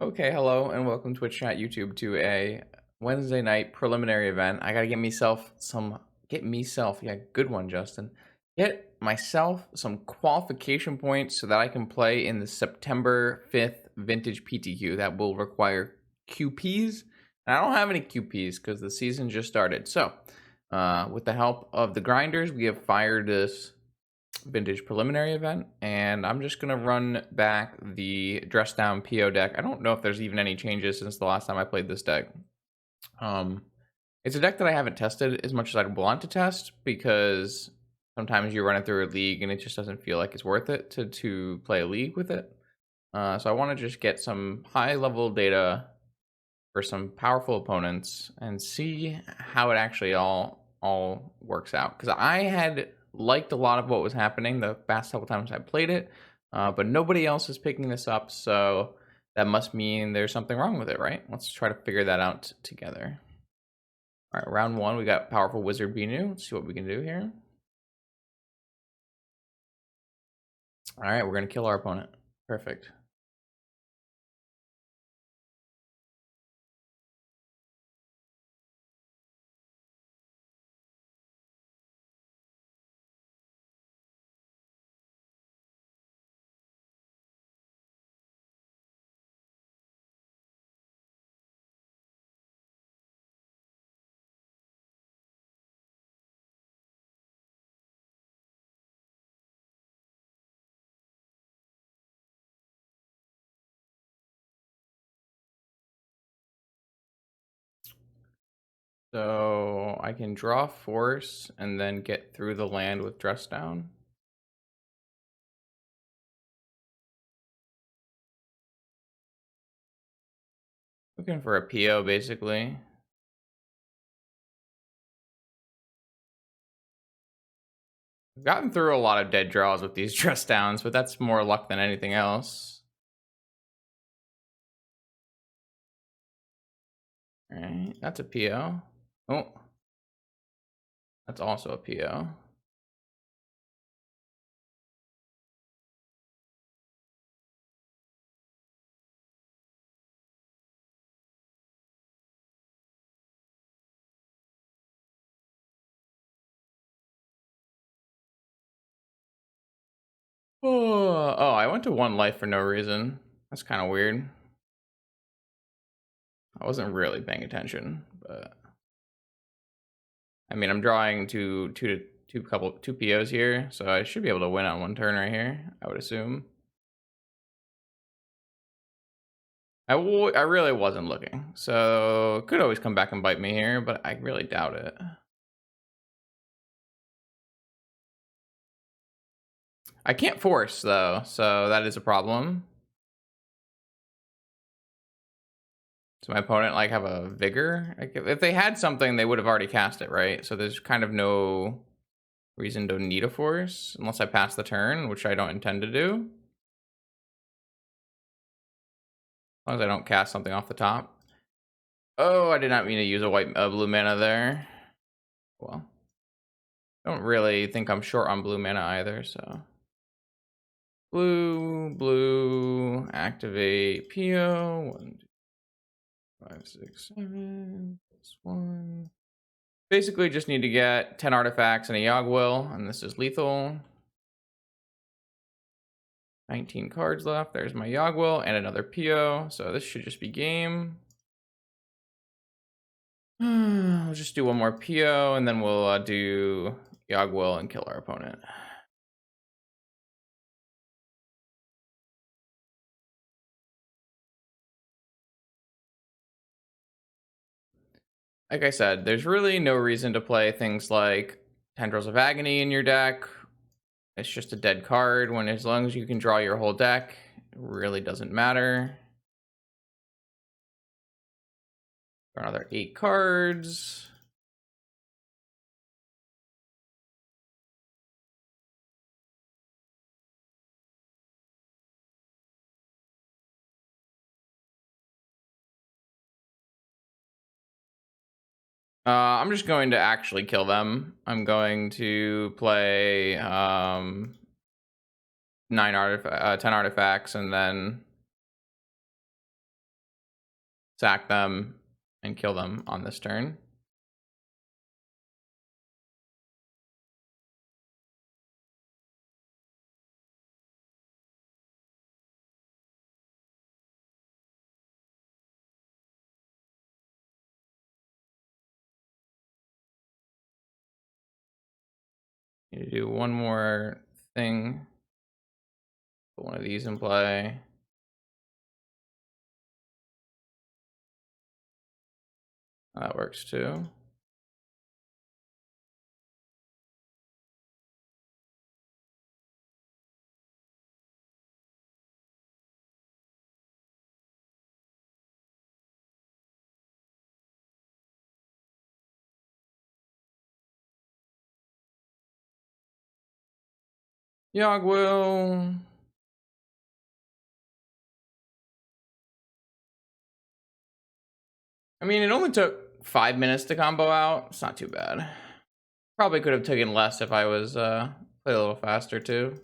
Okay, hello and welcome Twitch chat YouTube to a Wednesday night preliminary event. I gotta yeah, good one, Justin. Get myself some qualification points so that I can play in the September 5th vintage PTQ that will require QPs. And I don't have any QPs because the season just started. So, with the help of the grinders, we have fired this vintage preliminary event, and I'm just gonna run back the dress down PO deck. I don't know if there's even any changes since the last time I played this deck. um it's a deck that I haven't tested as much as I'd want to test, because sometimes you run it through a league and it just doesn't feel like it's worth it to play a league with it. So I want to just get some high level data for some powerful opponents and see how it actually all works out, because I had liked a lot of what was happening the past couple times I played it, but nobody else is picking this up, so that must mean there's something wrong with it, right? Let's try to figure that out together. All right, round one, we got powerful wizard Binu. Let's see what we can do here. All right, we're gonna kill our opponent. Perfect. So I can draw force and then get through the land with dress down. Looking for a PO, basically. I've gotten through a lot of dead draws with these dress downs, but that's more luck than anything else. Alright, that's a PO. Oh, that's also a PO. Oh, I went to one life for no reason. That's kind of weird. I wasn't really paying attention, but I mean, I'm drawing two POs here, so I should be able to win on one turn right here, I would assume. I really wasn't looking, so could always come back and bite me here, but I really doubt it. I can't force though, so that is a problem. Does my opponent like have a vigor? Like, if they had something, they would have already cast it, right? So there's kind of no reason to need a force unless I pass the turn, which I don't intend to do. As long as I don't cast something off the top. Oh, I did not mean to use a blue mana there. Well, I don't really think I'm short on blue mana either, so. Blue, activate PO. 1, 2, 5, 6, 7, +1. Basically just need to get 10 artifacts and a Yogwill, and this is lethal. 19 cards left. There's my Yogwill and another PO, so this should just be game. We'll just do one more PO, and then we'll do Yogwill and kill our opponent. Like I said, there's really no reason to play things like Tendrils of Agony in your deck. It's just a dead card, when as long as you can draw your whole deck, it really doesn't matter. For another 8 cards. I'm just going to actually kill them. I'm going to play 10 artifacts, and then sack them and kill them on this turn. Need to do one more thing. Put one of these in play. That works too. Yogg will. I mean, it only took 5 minutes to combo out. It's not too bad. Probably could have taken less if I was play a little faster too.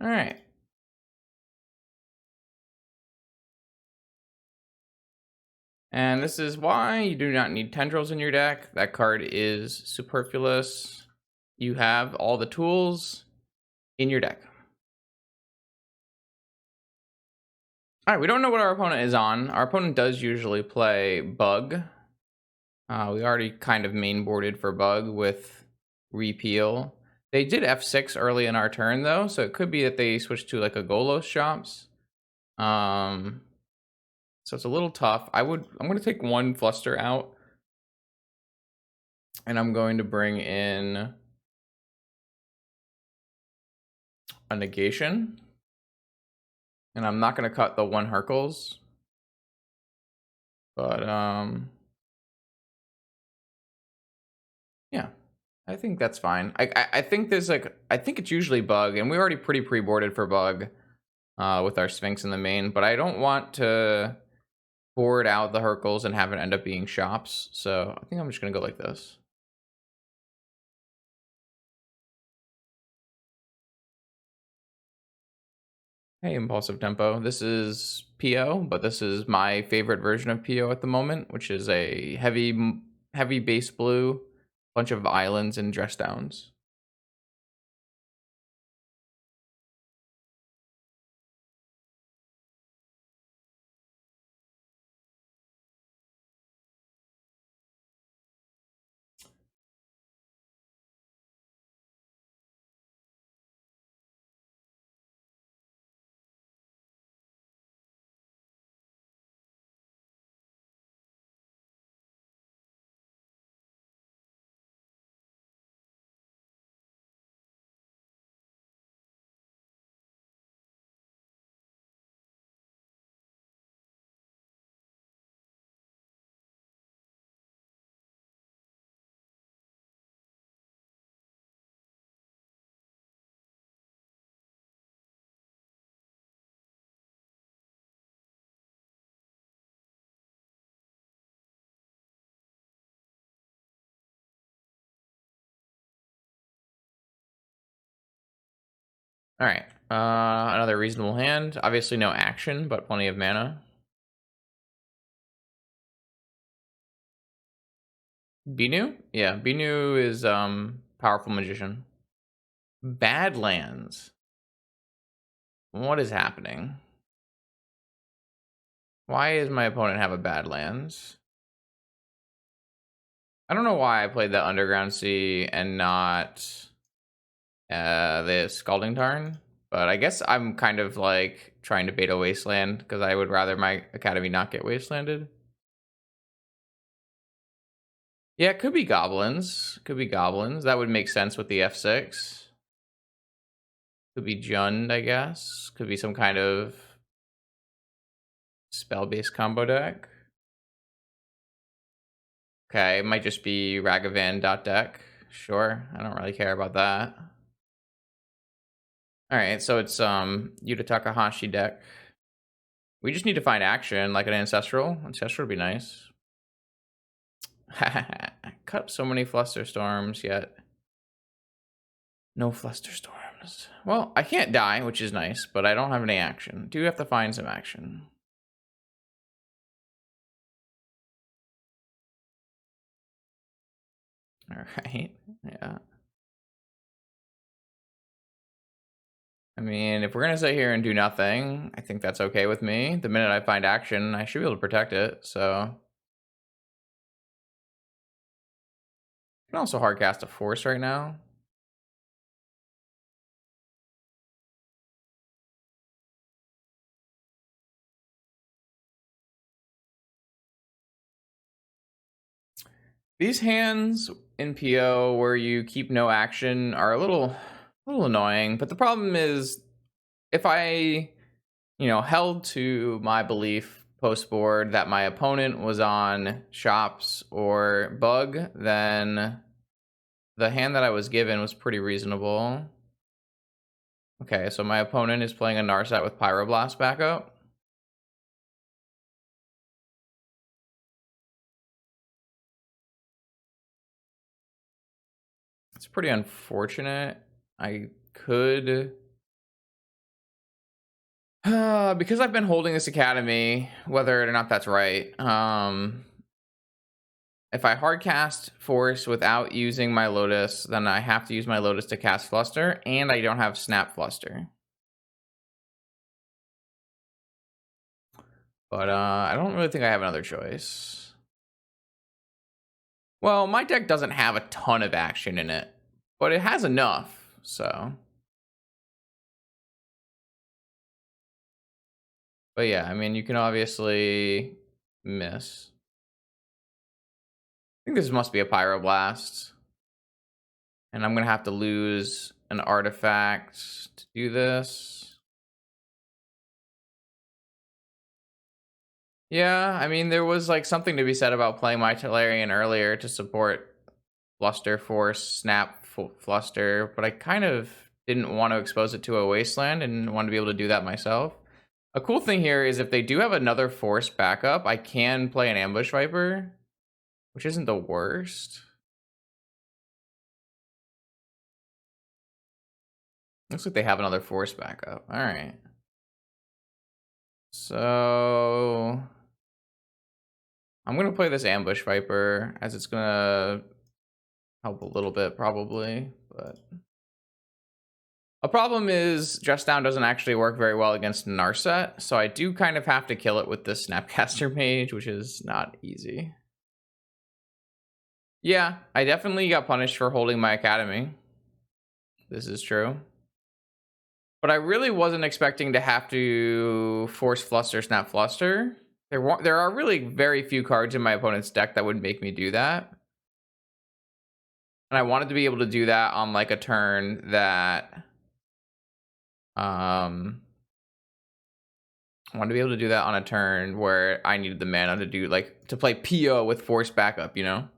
All right. And this is why you do not need tendrils in your deck. That card is superfluous. You have all the tools in your deck. All right, we don't know what our opponent is on. Our opponent does usually play Bug. We already kind of mainboarded for Bug with Repeal. They did F6 early in our turn though, so it could be that they switched to like a Golos Shops. So it's a little tough. I'm going to take one Fluster out, and I'm going to bring in a Negation, and I'm not going to cut the one Hercules, but yeah, I think that's fine. I think there's like, I think it's usually Bug, and we're already pretty pre-boarded for Bug with our Sphinx in the main, but I don't want to board out the Hercules and have it end up being Shops, so I think I'm just going to go like this. Hey, Impulsive Tempo. This is PO, but this is my favorite version of PO at the moment, which is a heavy base blue, bunch of islands and dress downs. All right, another reasonable hand. Obviously no action, but plenty of mana. Binu? Yeah, Binu is powerful magician. Badlands. What is happening? Why does my opponent have a Badlands? I don't know why I played that Underground Sea and not the Scalding Tarn, but I guess I'm kind of like trying to beta Wasteland because I would rather my Academy not get Wastelanded. Yeah, it could be Goblins. Could be Goblins. That would make sense with the F6. Could be Jund, I guess. Could be some kind of spell-based combo deck. Okay, it might just be Ragavan.deck. Sure, I don't really care about that. All right, so it's Yuta Takahashi deck. We just need to find action, like an ancestral. Ancestral would be nice. Cut so many Flusterstorms yet. No Flusterstorms. Well, I can't die, which is nice, but I don't have any action. Do have to find some action. All right. Yeah. I mean, if we're going to sit here and do nothing, I think that's okay with me. The minute I find action, I should be able to protect it, so. I can also hardcast a force right now. These hands in PO where you keep no action are a little annoying, but the problem is if I, held to my belief post board that my opponent was on shops or bug, then the hand that I was given was pretty reasonable. Okay, so my opponent is playing a Narset with Pyroblast backup. It's pretty unfortunate. I could... because I've been holding this academy, whether or not that's right, if I hardcast Force without using my Lotus, then I have to use my Lotus to cast Fluster, and I don't have Snap Fluster. But I don't really think I have another choice. Well, my deck doesn't have a ton of action in it, but it has enough, so. But yeah, I mean, you can obviously miss. I think this must be a Pyroblast. And I'm going to have to lose an artifact to do this. Yeah, I mean, there was like something to be said about playing my Tolarian earlier to support Fluster Force, Snap Fluster, but I kind of didn't want to expose it to a Wasteland and wanted to be able to do that myself. A cool thing here is if they do have another Force backup, I can play an Ambush Viper, which isn't the worst. Looks like they have another Force backup. All right. So I'm going to play this Ambush Viper, as it's going to help a little bit, probably. But a problem is Just Down doesn't actually work very well against Narset, so I do kind of have to kill it with this Snapcaster Mage, which is not easy. Yeah, I definitely got punished for holding my Academy. This is true. But I really wasn't expecting to have to force Fluster, Snap Fluster. There are really very few cards in my opponent's deck that would make me do that. And I wanted to be able to do that on like a turn that... I wanted to be able to do that on a turn where I needed the mana to do like to play PO with force backup, you know?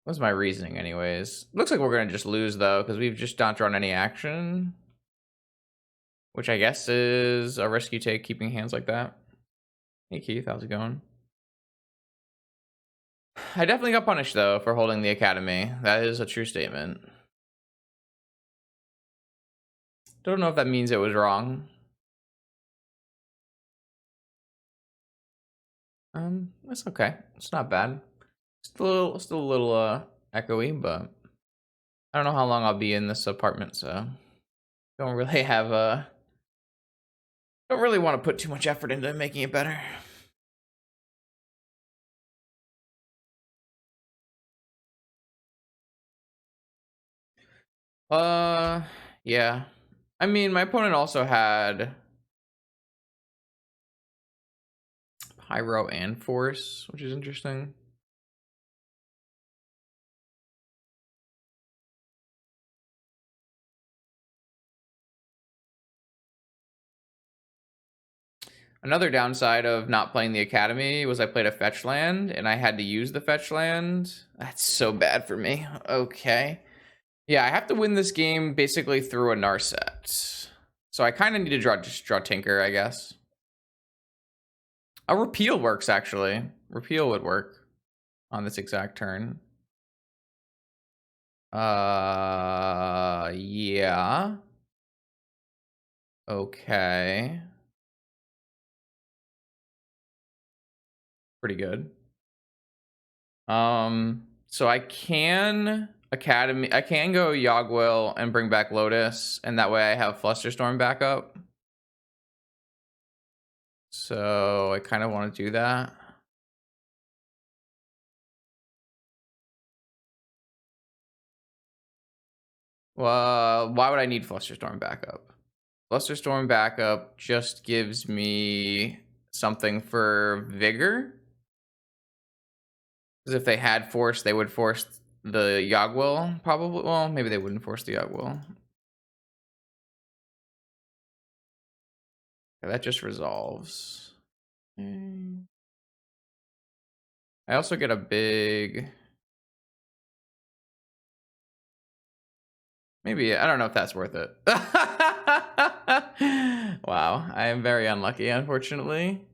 What's my reasoning anyways? Looks like we're gonna just lose though, because we've just not drawn any action. Which I guess is a risk you take keeping hands like that. Hey Keith, how's it going? I definitely got punished though for holding the Academy. That is a true statement. Don't know if that means it was wrong. That's okay. It's not bad. Still a little echoey, but I don't know how long I'll be in this apartment, so don't really have don't really want to put too much effort into making it better. Yeah. I mean, my opponent also had Pyro and Force, which is interesting. Another downside of not playing the Academy was I played a fetch land, and I had to use the fetch land. That's so bad for me. Okay. Yeah, I have to win this game basically through a Narset. So I kind of need to just draw Tinker, I guess. A repeal works, actually. Repeal would work on this exact turn. Yeah. Okay. Pretty good. So I can I can go Yogwill and bring back Lotus, and that way I have Flusterstorm back up. So I kind of want to do that. Well, why would I need Flusterstorm backup? Flusterstorm backup just gives me something for Vigor. Because if they had Force, they would force the Yogwill, probably. Well, maybe they wouldn't force the Yogwill. Okay, that just resolves. I also get a big... Maybe, I don't know if that's worth it. Wow, I am very unlucky, unfortunately.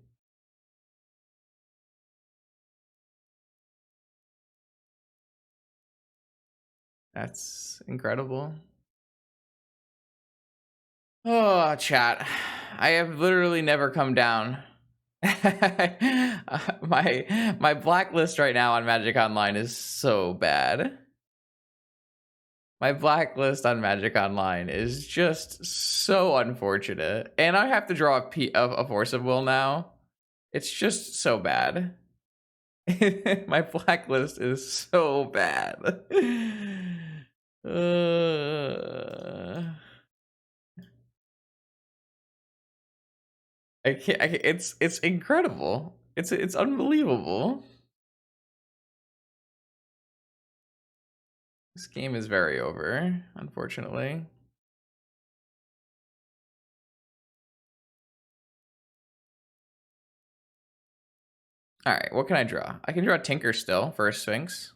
That's incredible. Oh, chat. I have literally never come down. My blacklist right now on Magic Online is so bad. My blacklist on Magic Online is just so unfortunate. And I have to draw a Force of Will now. It's just so bad. My blacklist is so bad. I can't, it's incredible. It's unbelievable. This game is very over, unfortunately. All right, what can I draw? I can draw Tinker still for a Sphinx.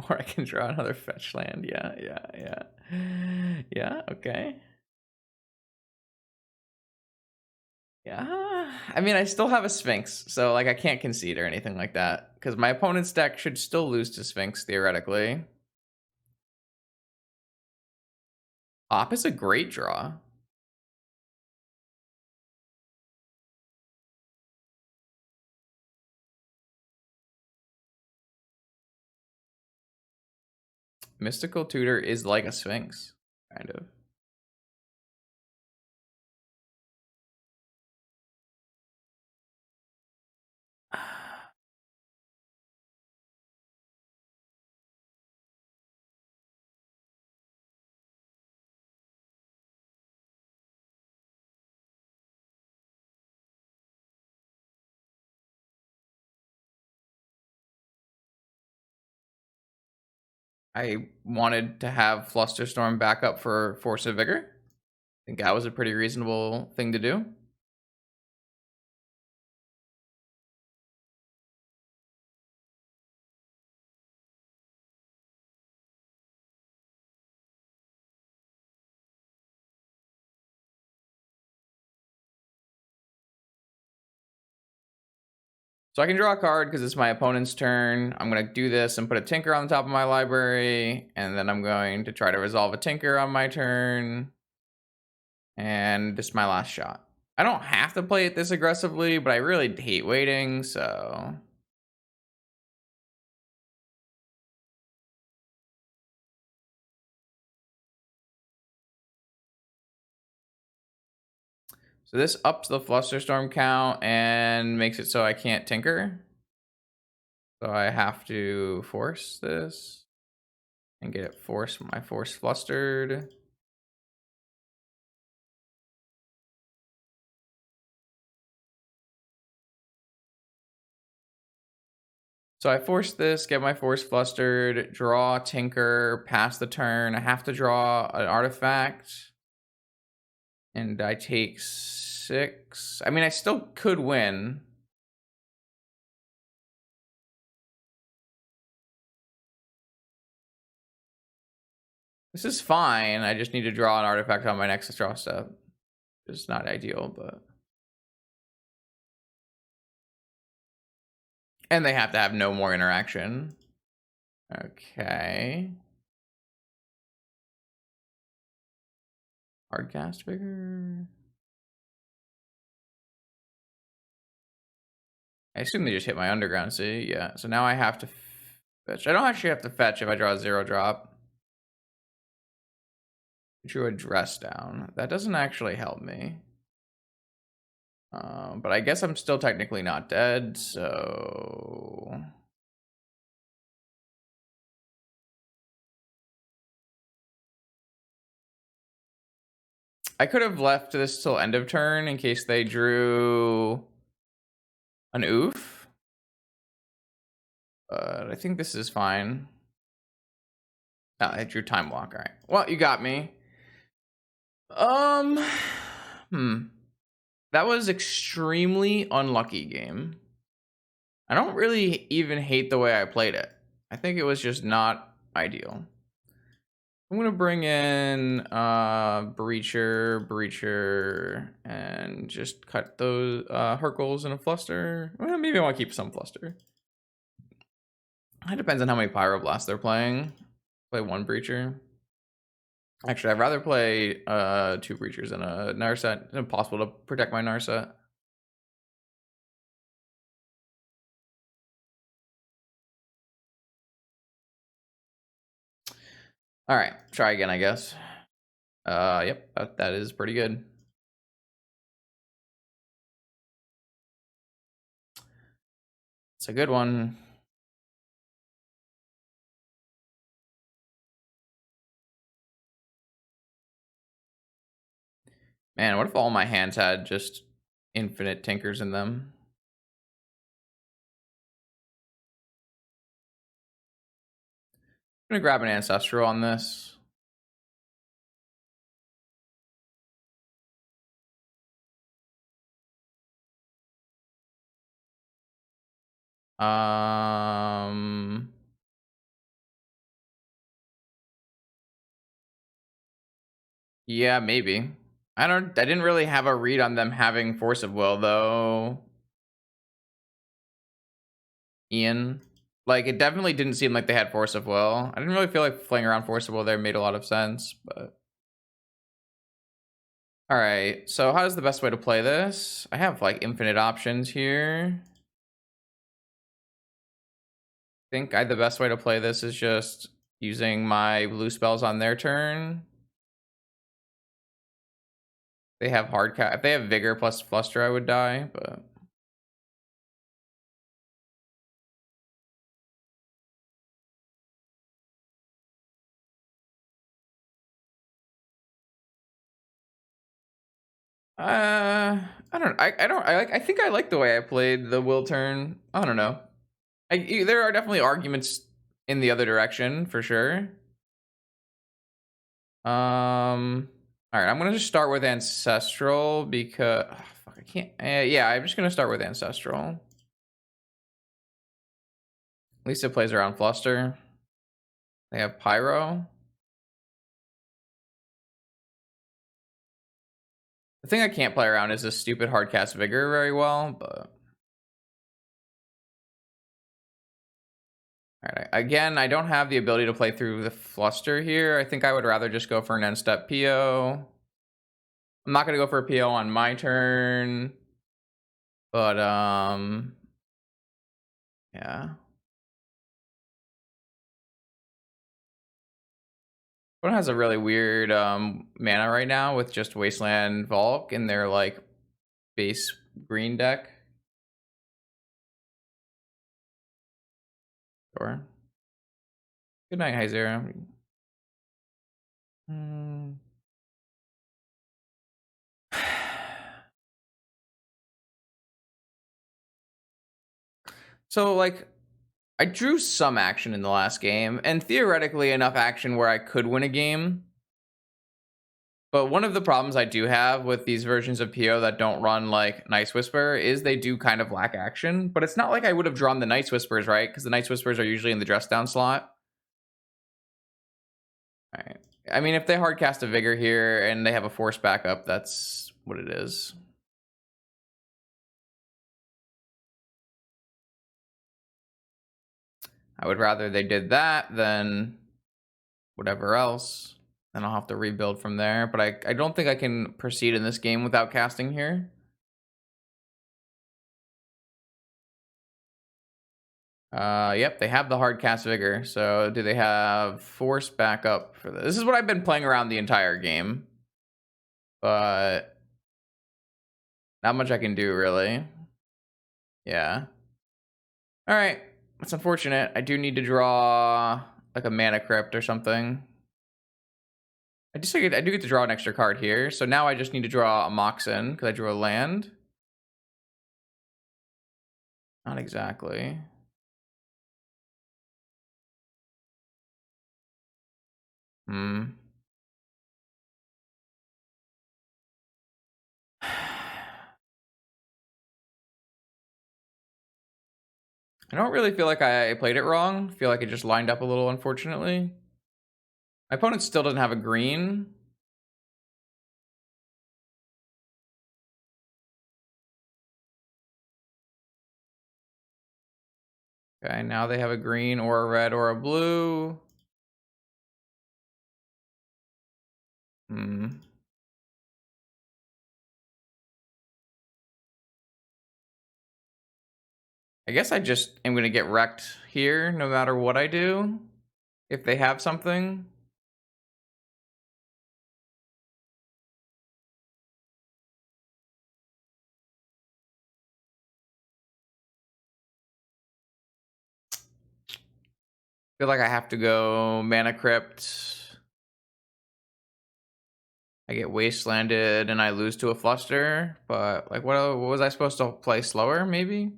Or I can draw another fetch land. Yeah. Yeah, okay. Yeah. I mean, I still have a Sphinx, so like I can't concede or anything like that. Because my opponent's deck should still lose to Sphinx, theoretically. Op is a great draw. Mystical Tutor is like a Sphinx, kind of. I wanted to have Flusterstorm back up for Force of Vigor. I think that was a pretty reasonable thing to do. So I can draw a card because it's my opponent's turn. I'm going to do this and put a Tinker on the top of my library. And then I'm going to try to resolve a Tinker on my turn. And this is my last shot. I don't have to play it this aggressively, but I really hate waiting, so... So this ups the Flusterstorm count and makes it so I can't Tinker. So I have to force this and get it my force flustered. So I force this, get my force flustered, draw Tinker, pass the turn. I have to draw an artifact. And I take 6. I mean, I still could win. This is fine. I just need to draw an artifact on my next draw step. It's not ideal, but... And they have to have no more interaction. Okay. Hardcast Vigor. I assume they just hit my underground city. Yeah, so now I have to fetch. I don't actually have to fetch if I draw a 0-drop. Drew a dress down. That doesn't actually help me. But I guess I'm still technically not dead, so... I could have left this till end of turn in case they drew an oof. But I think this is fine. Oh, I drew time walk. All right. Well, you got me. That was extremely unlucky game. I don't really even hate the way I played it. I think it was just not ideal. I'm gonna bring in breacher, and just cut those Hercules in a fluster. Well, maybe I want to keep some fluster. It depends on how many pyroblasts they're playing. Play one breacher. Actually, I'd rather play 2 breachers than a Narset. It's impossible to protect my Narset. All right, try again, I guess. Yep, that is pretty good. It's a good one. Man, what if all my hands had just infinite tinkers in them? I'm gonna grab an ancestral on this. Yeah, maybe. I didn't really have a read on them having force of will though. Ian. Like, it definitely didn't seem like they had force of will. I didn't really feel like playing around force of will there made a lot of sense, but... Alright, so how's the best way to play this? I have, like, infinite options here. I think the best way to play this is just using my blue spells on their turn. They have hard cap. If they have vigor plus fluster, I would die, but... I think I like the way I played the will turn. I don't know. There are definitely arguments in the other direction for sure. All right, I'm gonna just start with ancestral because fuck, I can't. Yeah, I'm just gonna start with ancestral. At least it plays around fluster. They have pyro. The thing I can't play around is this stupid hardcast vigor very well, but... Alright, again, I don't have the ability to play through the fluster here. I think I would rather just go for an end-step PO. I'm not going to go for a PO on my turn. But, yeah. One has a really weird mana right now with just Wasteland Volk in their, like, base green deck. Sure. Good night, Hyzera. So, like, I drew some action in the last game, and theoretically enough action where I could win a game. But one of the problems I do have with these versions of PO that don't run like Nice Whisper is they do kind of lack action. But it's not like I would have drawn the Nice Whispers, right? Because the Nice Whispers are usually in the dress down slot. All right. I mean, if they hard cast a Vigor here and they have a force backup, that's what it is. I would rather they did that than whatever else. Then I'll have to rebuild from there. But I don't think I can proceed in this game without casting here. Yep, they have the hard cast Vigor. So do they have force backup for this? This is what I've been playing around the entire game. But not much I can do, really. Yeah. All right. That's unfortunate. I do need to draw like a mana crypt or something. I do get to draw an extra card here. So now I just need to draw a Moxen because I drew a land. Not exactly. Hmm. I don't really feel like I played it wrong. I feel like it just lined up a little, unfortunately. My opponent still doesn't have a green. Okay, now they have a green or a red or a blue. Hmm. I guess I just am going to get wrecked here no matter what I do. If they have something. Feel like I have to go Mana Crypt. I get Wastelanded and I lose to a Fluster. But like, what was I supposed to play slower? Maybe.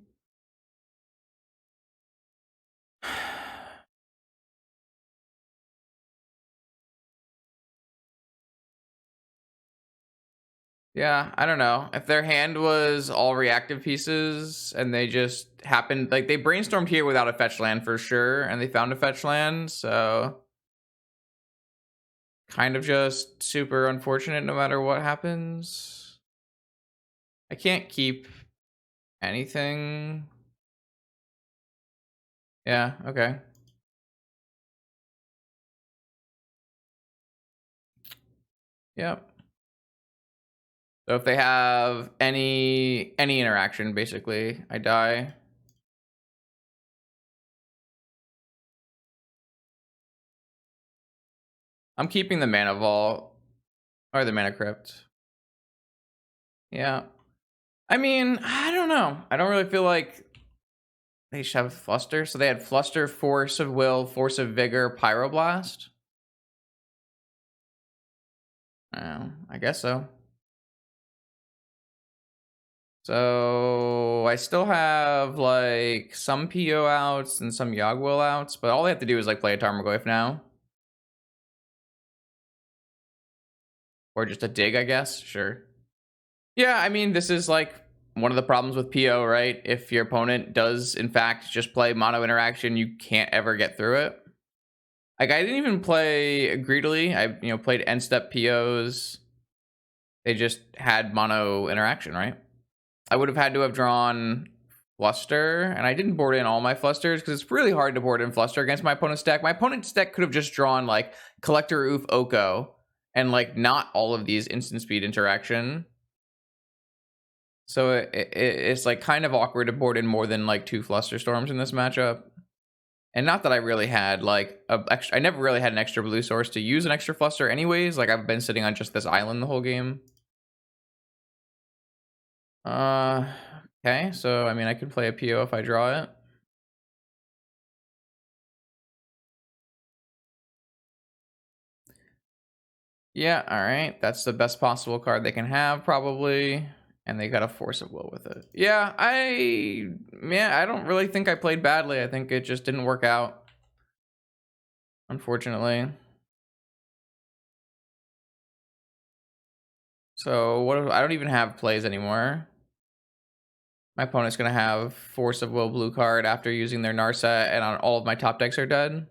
Yeah, I don't know. If their hand was all reactive pieces and they just happened, like they brainstormed here without a fetch land for sure, and they found a fetch land, so kind of just super unfortunate no matter what happens. I can't keep anything. Yeah, okay. Yep. So if they have any interaction, basically, I die. I'm keeping the mana vault or the mana crypt. Yeah. I mean, I don't know. I don't really feel like they should have Fluster. So they had Fluster, Force of Will, Force of Vigor, Pyroblast. I guess so. So I still have like some PO outs and some Yogwill outs, but all they have to do is like play a Tarmogoyf now. Or just a dig, I guess. Sure. Yeah, I mean, this is like one of the problems with PO, right? If your opponent does, in fact, just play mono interaction, you can't ever get through it. Like, I didn't even play greedily. I, played end step POs. They just had mono interaction, right? I would have had to have drawn Fluster, and I didn't board in all my Flusters because it's really hard to board in Fluster against my opponent's deck. My opponent's deck could have just drawn like Collector Oof Oko and like not all of these instant speed interaction. So it's like kind of awkward to board in more than like 2 Fluster Storms in this matchup. And not that I really had like I never really had an extra blue source to use an extra Fluster anyways. Like I've been sitting on just this island the whole game. Okay, so I mean I could play a PO if I draw it. Yeah, alright. That's the best possible card they can have, probably. And they got a Force of Will with it. Yeah, I don't really think I played badly. I think it just didn't work out. Unfortunately. So I don't even have plays anymore. My opponent's gonna have Force of Will blue card after using their Narset, and on all of my top decks are dead.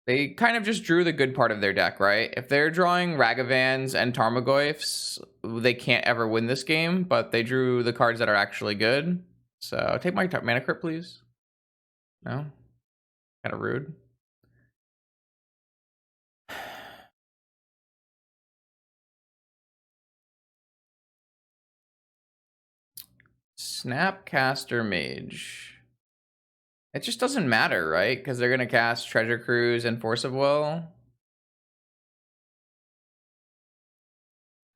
They kind of just drew the good part of their deck, right? If they're drawing Ragavans and Tarmogoyfs, they can't ever win this game, but they drew the cards that are actually good. So take my mana crypt, please. No? Kind of rude. Snapcaster Mage. It just doesn't matter, right? Because they're going to cast Treasure Cruise and Force of Will.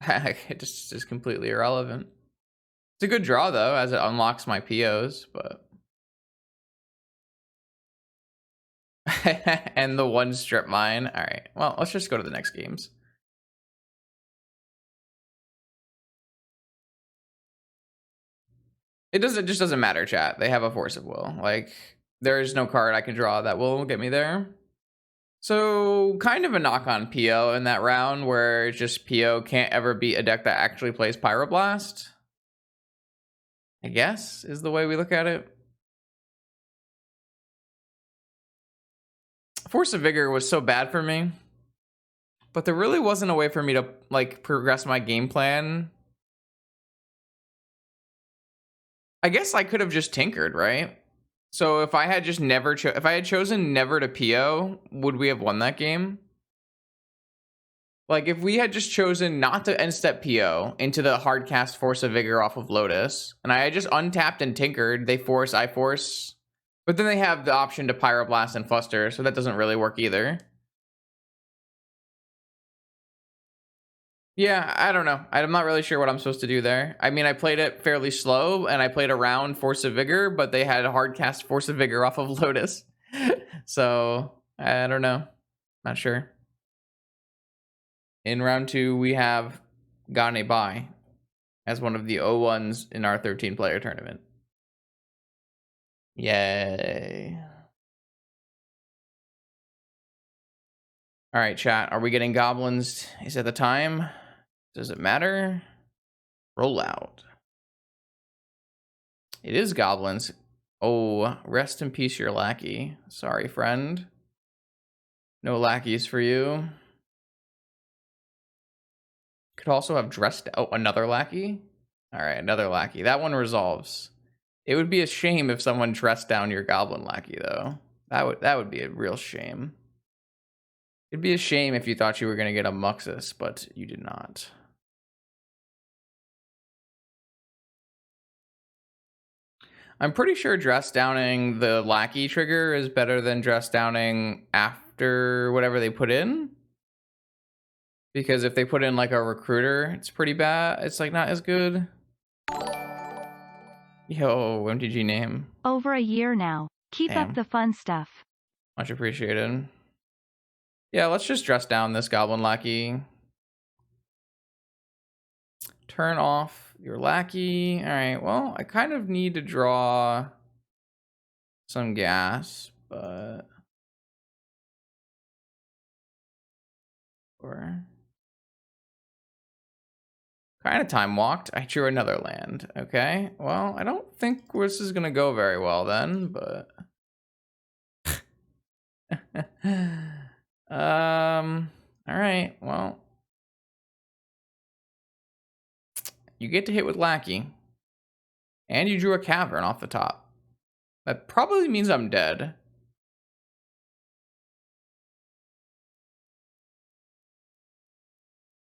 It just is completely irrelevant. It's a good draw, though, as it unlocks my POs, but... and the one strip mine. All right, well, let's just go to the next games. It just doesn't matter, chat. They have a Force of Will. Like, there is no card I can draw that will get me there. So, kind of a knock on PO in that round where just PO can't ever beat a deck that actually plays Pyroblast. I guess, is the way we look at it. Force of Vigor was so bad for me, but there really wasn't a way for me to, like, progress my game plan. I guess I could have just tinkered, right? So if I had just never if I had chosen never to PO, would we have won that game? Like if we had just chosen not to end step PO into the hard cast Force of Vigor off of Lotus, and I had just untapped and tinkered, they force, I force. But then they have the option to Pyroblast and Fluster, so that doesn't really work either. Yeah, I don't know. I'm not really sure what I'm supposed to do there. I mean, I played it fairly slow, and I played around Force of Vigor, but they had a hard cast Force of Vigor off of Lotus. So, I don't know. Not sure. In round 2, we have Gane Bai as one of the O1s in our 13-player tournament. Yay. All right, chat. Are we getting goblins? Is it the time? Does it matter? Roll out. It is goblins. Oh, rest in peace, your lackey. Sorry, friend. No lackeys for you. Could also have dressed... Oh, another lackey? All right, another lackey. That one resolves. It would be a shame if someone dressed down your goblin lackey, though. That would be a real shame. It'd be a shame if you thought you were going to get a Muxus, but you did not. I'm pretty sure dress downing the lackey trigger is better than dress downing after whatever they put in. Because if they put in like a recruiter, it's pretty bad. It's like not as good. Yo, MTG name. Over a year now. Keep up the fun stuff. Much appreciated. Yeah, let's just dress down this goblin lackey. Turn off your lackey. All right, well, I kind of need to draw some gas, but... Or... Kind of time walked. I drew another land. Okay, well, I don't think this is going to go very well then, but... All right, well... You get to hit with lackey. And you drew a cavern off the top. That probably means I'm dead.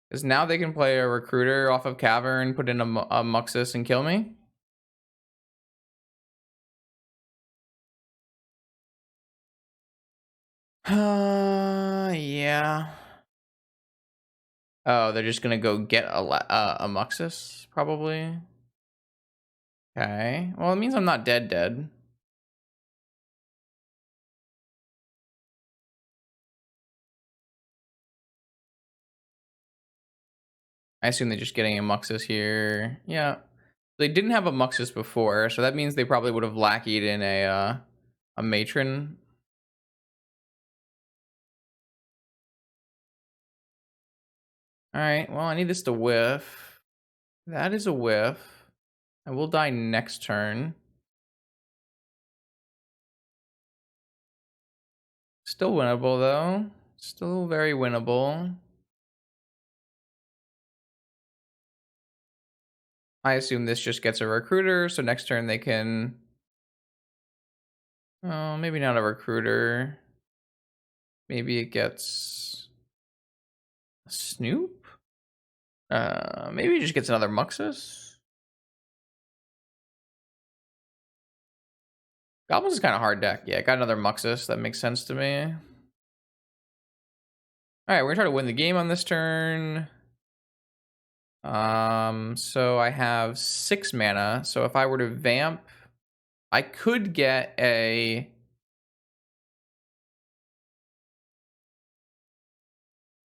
Because now they can play a recruiter off of cavern, put in a Muxus, and kill me. Yeah. Oh, they're just gonna go get a Muxus, probably. Okay. Well, it means I'm not dead. I assume they're just getting a Muxus here. Yeah. They didn't have a Muxus before, so that means they probably would have lackied in a Matron. Alright, well, I need this to whiff. That is a whiff. I will die next turn. Still winnable, though. Still very winnable. I assume this just gets a recruiter, so next turn they can... Oh, maybe not a recruiter. Maybe it gets... a Snoop? Maybe it just gets another Muxus? Goblins is kind of hard deck. Yeah, got another Muxus. That makes sense to me. Alright, we're gonna try to win the game on this turn. So I have 6 mana. So if I were to vamp, I could get a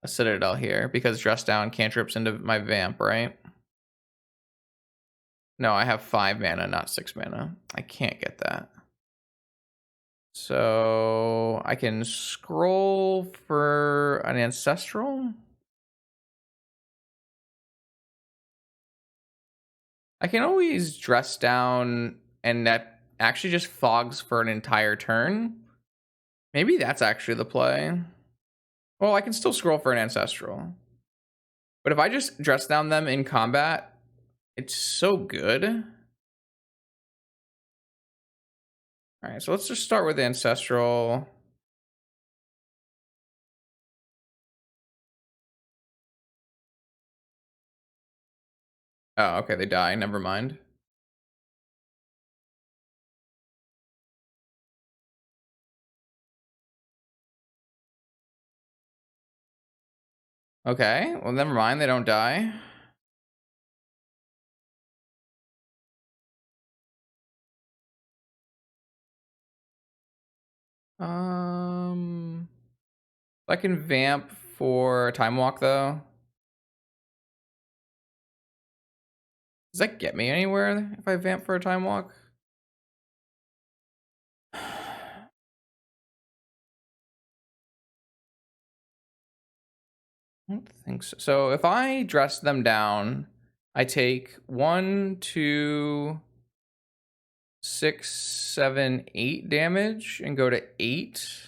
Citadel here because dress down cantrips into my vamp, right? No, I have 5 mana, not 6 mana. I can't get that. So I can scroll for an ancestral. I can always dress down and that actually just fogs for an entire turn. Maybe that's actually the play. Well, I can still scroll for an ancestral. But if I just dress down them in combat, it's so good. All right, so let's just start with ancestral. Oh, okay, they die. Never mind. Okay, well, never mind. They don't die. I can vamp for time walk though. Does that get me anywhere if I vamp for a time walk? I don't think so. So if I dress them down, I take 1, 2, 6, 7, 8 damage and go to 8.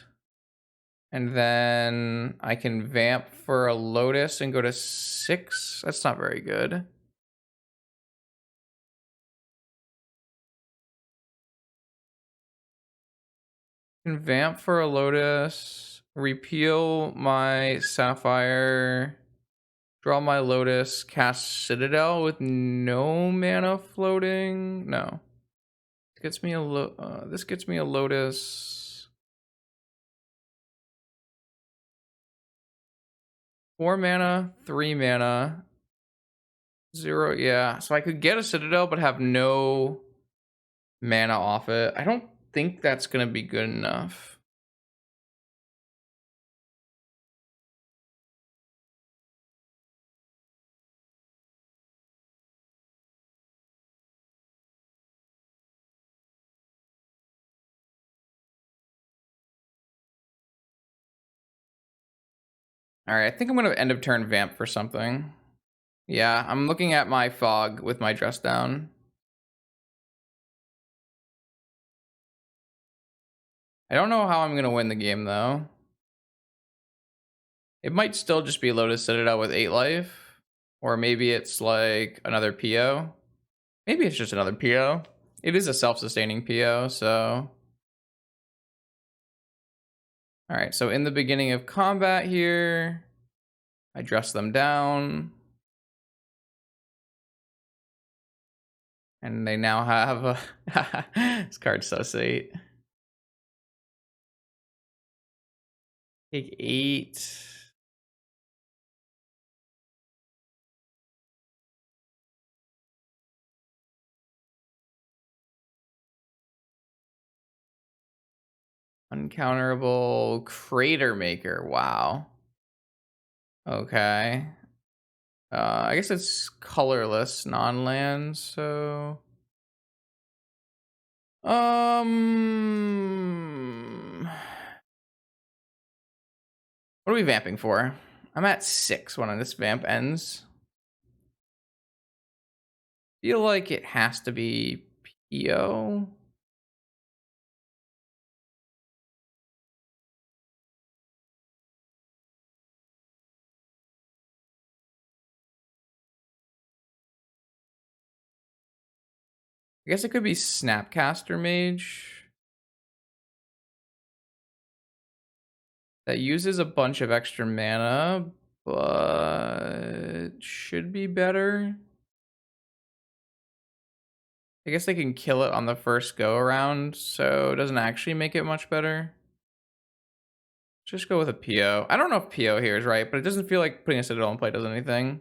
And then I can vamp for a Lotus and go to 6. That's not very good. Can vamp for a Lotus, repeal my Sapphire, draw my Lotus, cast Citadel with no mana floating. No. This gets me a this gets me a Lotus. 4 mana, 3 mana. 0, yeah. So I could get a Citadel but have no mana off it. I don't think that's gonna be good enough. Alright, I think I'm gonna end of turn vamp for something. Yeah, I'm looking at my fog with my dress down. I don't know how I'm gonna win the game though. It might still just be Lotus Citadel with 8 life. Or maybe it's like another PO. Maybe it's just another PO. It is a self-sustaining PO, so... Alright, so in the beginning of combat here, I dress them down. And they now have a... This card's so sweet. Take 8. Uncounterable Crater Maker. Wow. Okay. I guess it's colorless non-land, so... What are we vamping for? I'm at 6 when this vamp ends. Feel like it has to be PO. I guess it could be Snapcaster Mage. That uses a bunch of extra mana, but should be better. I guess they can kill it on the first go around, so it doesn't actually make it much better. Just go with a PO. I don't know if PO here is right, but it doesn't feel like putting a Citadel in play does anything.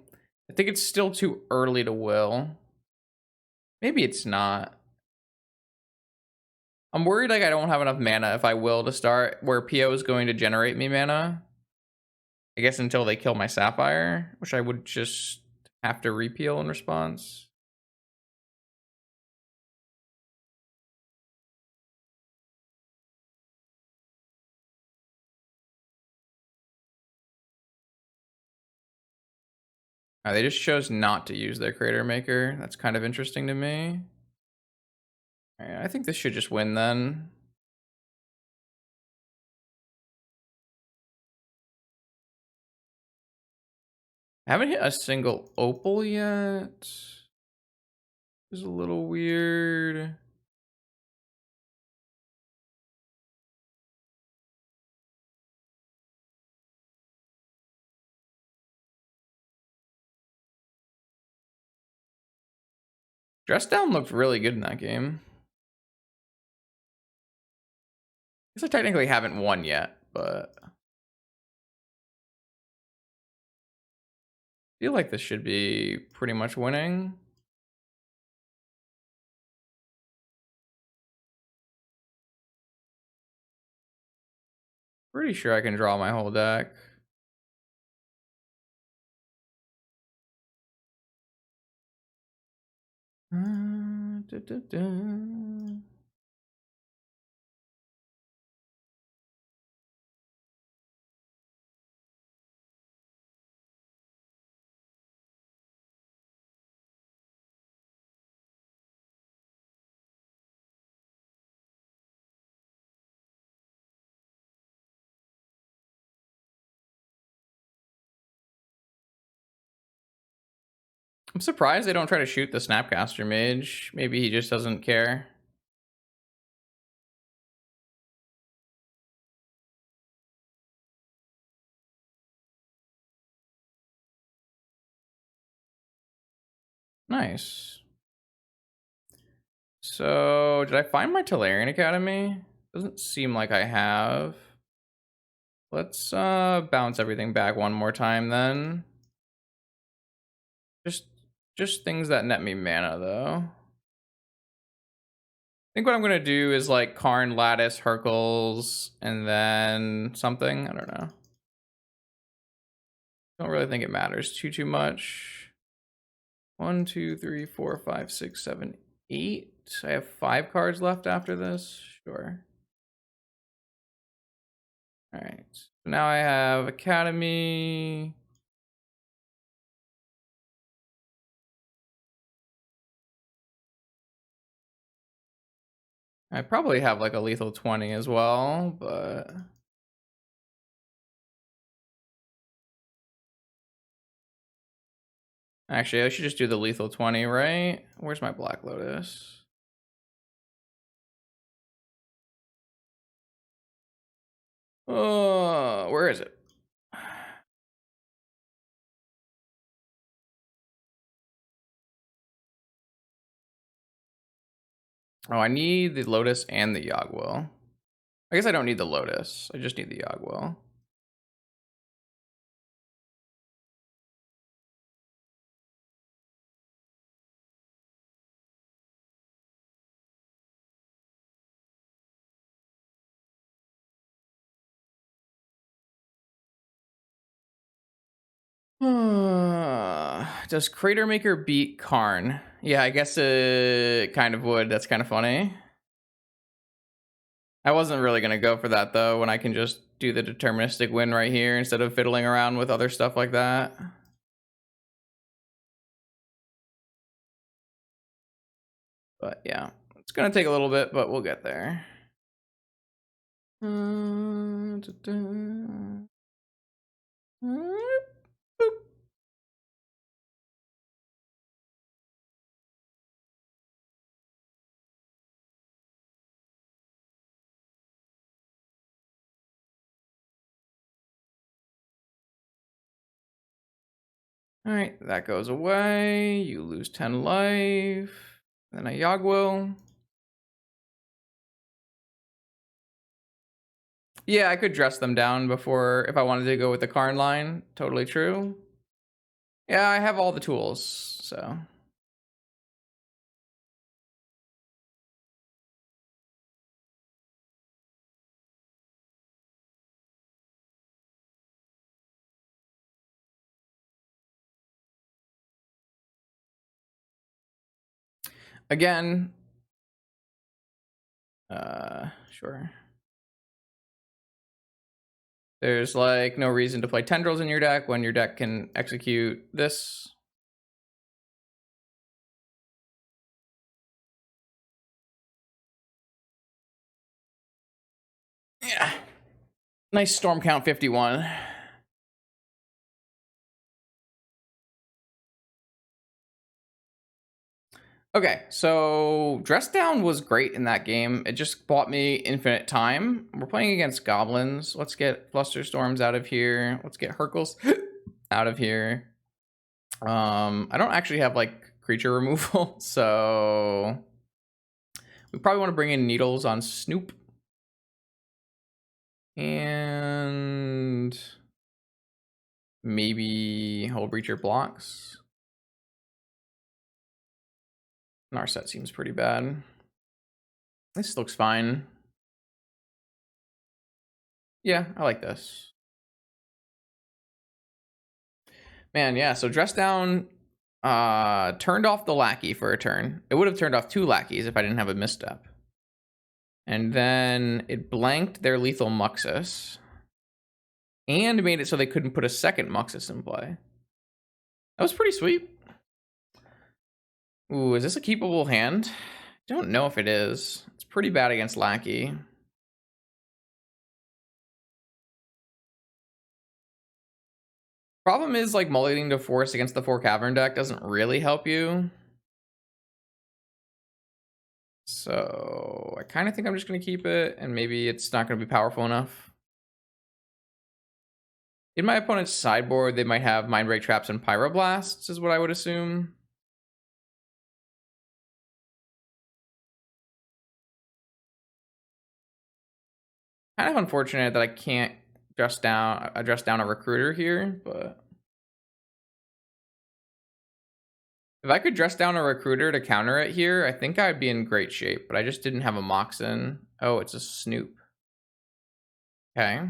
I think it's still too early to will. Maybe it's not. I'm worried like I don't have enough mana if I will to start, where PO is going to generate me mana. I guess until they kill my Sapphire, which I would just have to repeal in response. They just chose not to use their Crater Maker. That's kind of interesting to me. I think this should just win then. I haven't hit a single Opal yet. This is a little weird. Dress Down looked really good in that game. I guess I technically haven't won yet, but I feel like this should be pretty much winning. Pretty sure I can draw my whole deck. Da, da, da. I'm surprised they don't try to shoot the Snapcaster Mage. Maybe he just doesn't care. Nice. So, did I find my Tolarian Academy? Doesn't seem like I have. Let's bounce everything back one more time then. Just things that net me mana though. I think what I'm gonna do is like Karn, Lattice, Hercules, and then something. I don't know. Don't really think it matters too much. 1, 2, 3, 4, 5, 6, 7, 8. I have 5 cards left after this. Sure. All right. So now I have Academy. I probably have like a lethal 20 as well, but actually I should just do the lethal 20, right? Where's my Black Lotus? Oh, where is it? Oh, I need the Lotus and the Yogwell. I guess I don't need the Lotus. I just need the Yogwell. Does Crater Maker beat Karn? Yeah, I guess it kind of would. That's kind of funny. I wasn't really going to go for that, though, when I can just do the deterministic win right here instead of fiddling around with other stuff like that. But yeah, it's going to take a little bit, but we'll get there. All right, that goes away. You lose 10 life. Then a Yagwil. Yeah, I could dress them down before if I wanted to go with the Karn line. Totally true. Yeah, I have all the tools, so. Again, sure. There's like no reason to play tendrils in your deck when your deck can execute this. Yeah. Nice storm count 51. Okay, so Dress Down was great in that game. It just bought me infinite time. We're playing against goblins. Let's get Flusterstorms out of here. Let's get Hercules out of here. I don't actually have like creature removal, so we probably want to bring in Needles on Snoop. And maybe Hull Breacher blocks. Narset seems pretty bad. This looks fine. Yeah, I like this. Man, yeah, so Dress Down turned off the lackey for a turn. It would have turned off 2 lackeys if I didn't have a misstep. And then it blanked their lethal Muxus. And made it so they couldn't put a second Muxus in play. That was pretty sweet. Ooh, is this a keepable hand? I don't know if it is. It's pretty bad against lackey. Problem is, like, mulliganing to force against the 4 cavern deck doesn't really help you. So I kind of think I'm just going to keep it, and maybe it's not going to be powerful enough. In my opponent's sideboard, they might have Mindbreak Traps and Pyroblasts, is what I would assume. Kind of unfortunate that I can't address down a recruiter here, but if I could dress down a recruiter to counter it here, I think I'd be in great shape, but I just didn't have a Moxen. Oh, it's a Snoop. Okay.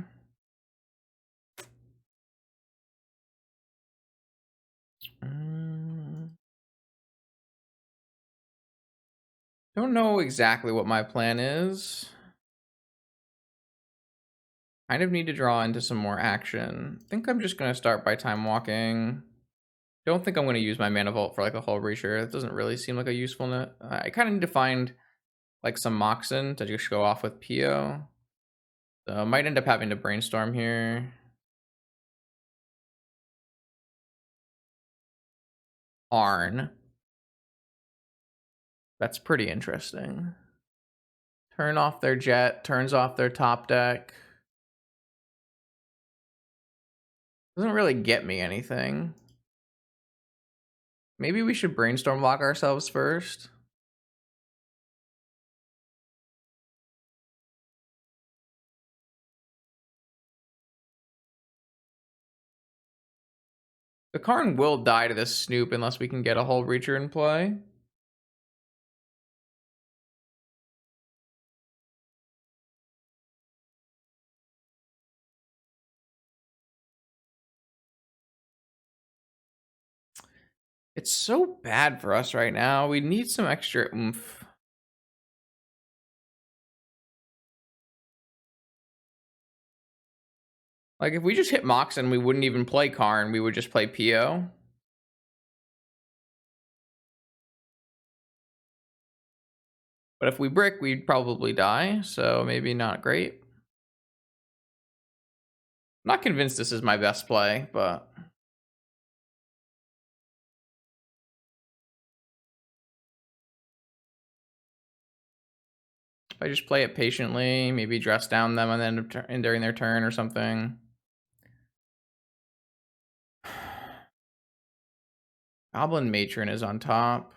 Don't know exactly what my plan is. Kind of need to draw into some more action. I think I'm just going to start by time walking. Don't think I'm going to use my Mana Vault for like a Hull Breacher. That doesn't really seem like a usefulness. I kind of need to find like some Moxen to just go off with Pio. So I might end up having to brainstorm here. Arn. That's pretty interesting. Turn off their jet, turns off their top deck. Doesn't really get me anything. Maybe we should brainstorm block ourselves first. The Karn will die to this Snoop unless we can get a Hull Breacher in play. It's so bad for us right now. We need some extra oomph. Like, if we just hit Moxen, we wouldn't even play Karn. We would just play Pio. But if we brick, we'd probably die. So maybe not great. I'm not convinced this is my best play, but... if I just play it patiently, maybe dress down them and then during their turn or something. Goblin Matron is on top.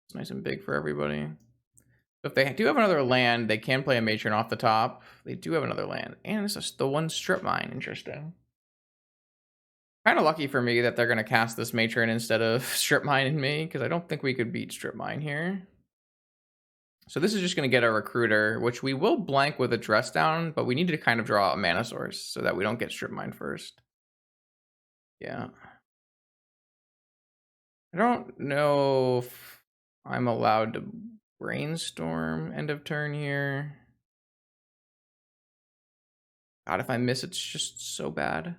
It's nice and big for everybody. If they do have another land, they can play a Matron off the top. They do have another land. And it's just the one strip mine. Interesting. Kind of lucky for me that they're going to cast this Matron instead of strip mining me, because I don't think we could beat strip mine here. So this is just going to get a recruiter, which we will blank with a dress down, but we need to kind of draw a mana source so that we don't get strip mine first. Yeah. I don't know if I'm allowed to brainstorm end of turn here. God, if I miss, it's just so bad.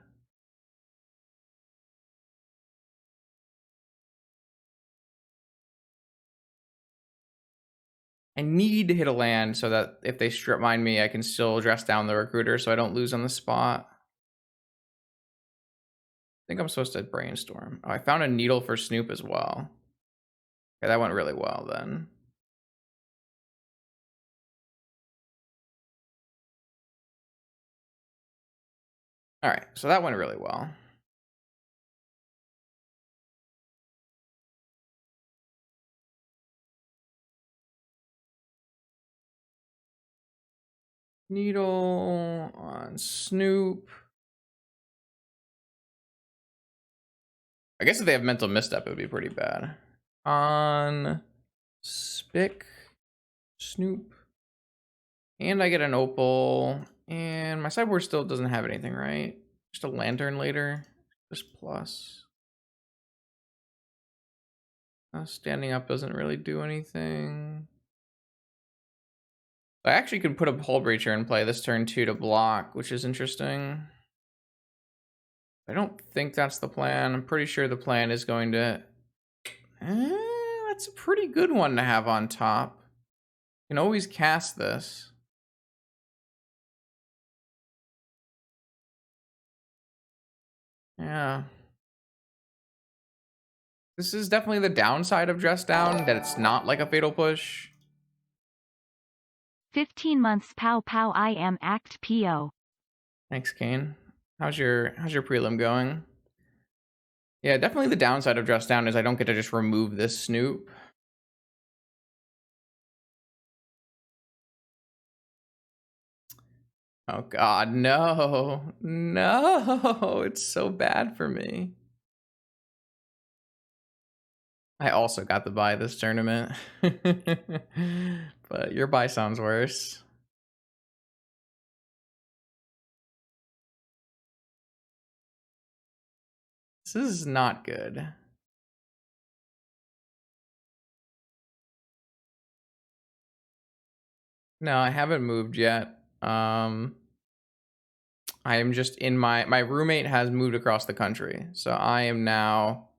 I need to hit a land so that if they strip mine me, I can still dress down the recruiter so I don't lose on the spot. I think I'm supposed to brainstorm. Oh, I found a needle for Snoop as well. Okay, that went really well then. All right, so that went really well. Needle on Snoop. I guess if they have mental misstep, it would be pretty bad. On Spick, Snoop. And I get an opal. And my sideboard still doesn't have anything, right? Just a lantern later. Just plus. Standing up doesn't really do anything. I actually could put a Hull Breacher in play this turn too to block, which is interesting. I don't think that's the plan. I'm pretty sure the plan is going to... that's a pretty good one to have on top. You can always cast this. Yeah. This is definitely the downside of Dress Down, that it's not like a Fatal Push. 15 months pow pow I am act PO. Thanks, Kane. How's your prelim going? Yeah, definitely the downside of Dress Down is I don't get to just remove this Snoop. Oh god, no. No, it's so bad for me. I also got the buy this tournament. But your buy sounds worse. This is not good. No, I haven't moved yet. I am just in my roommate has moved across the country. So I am now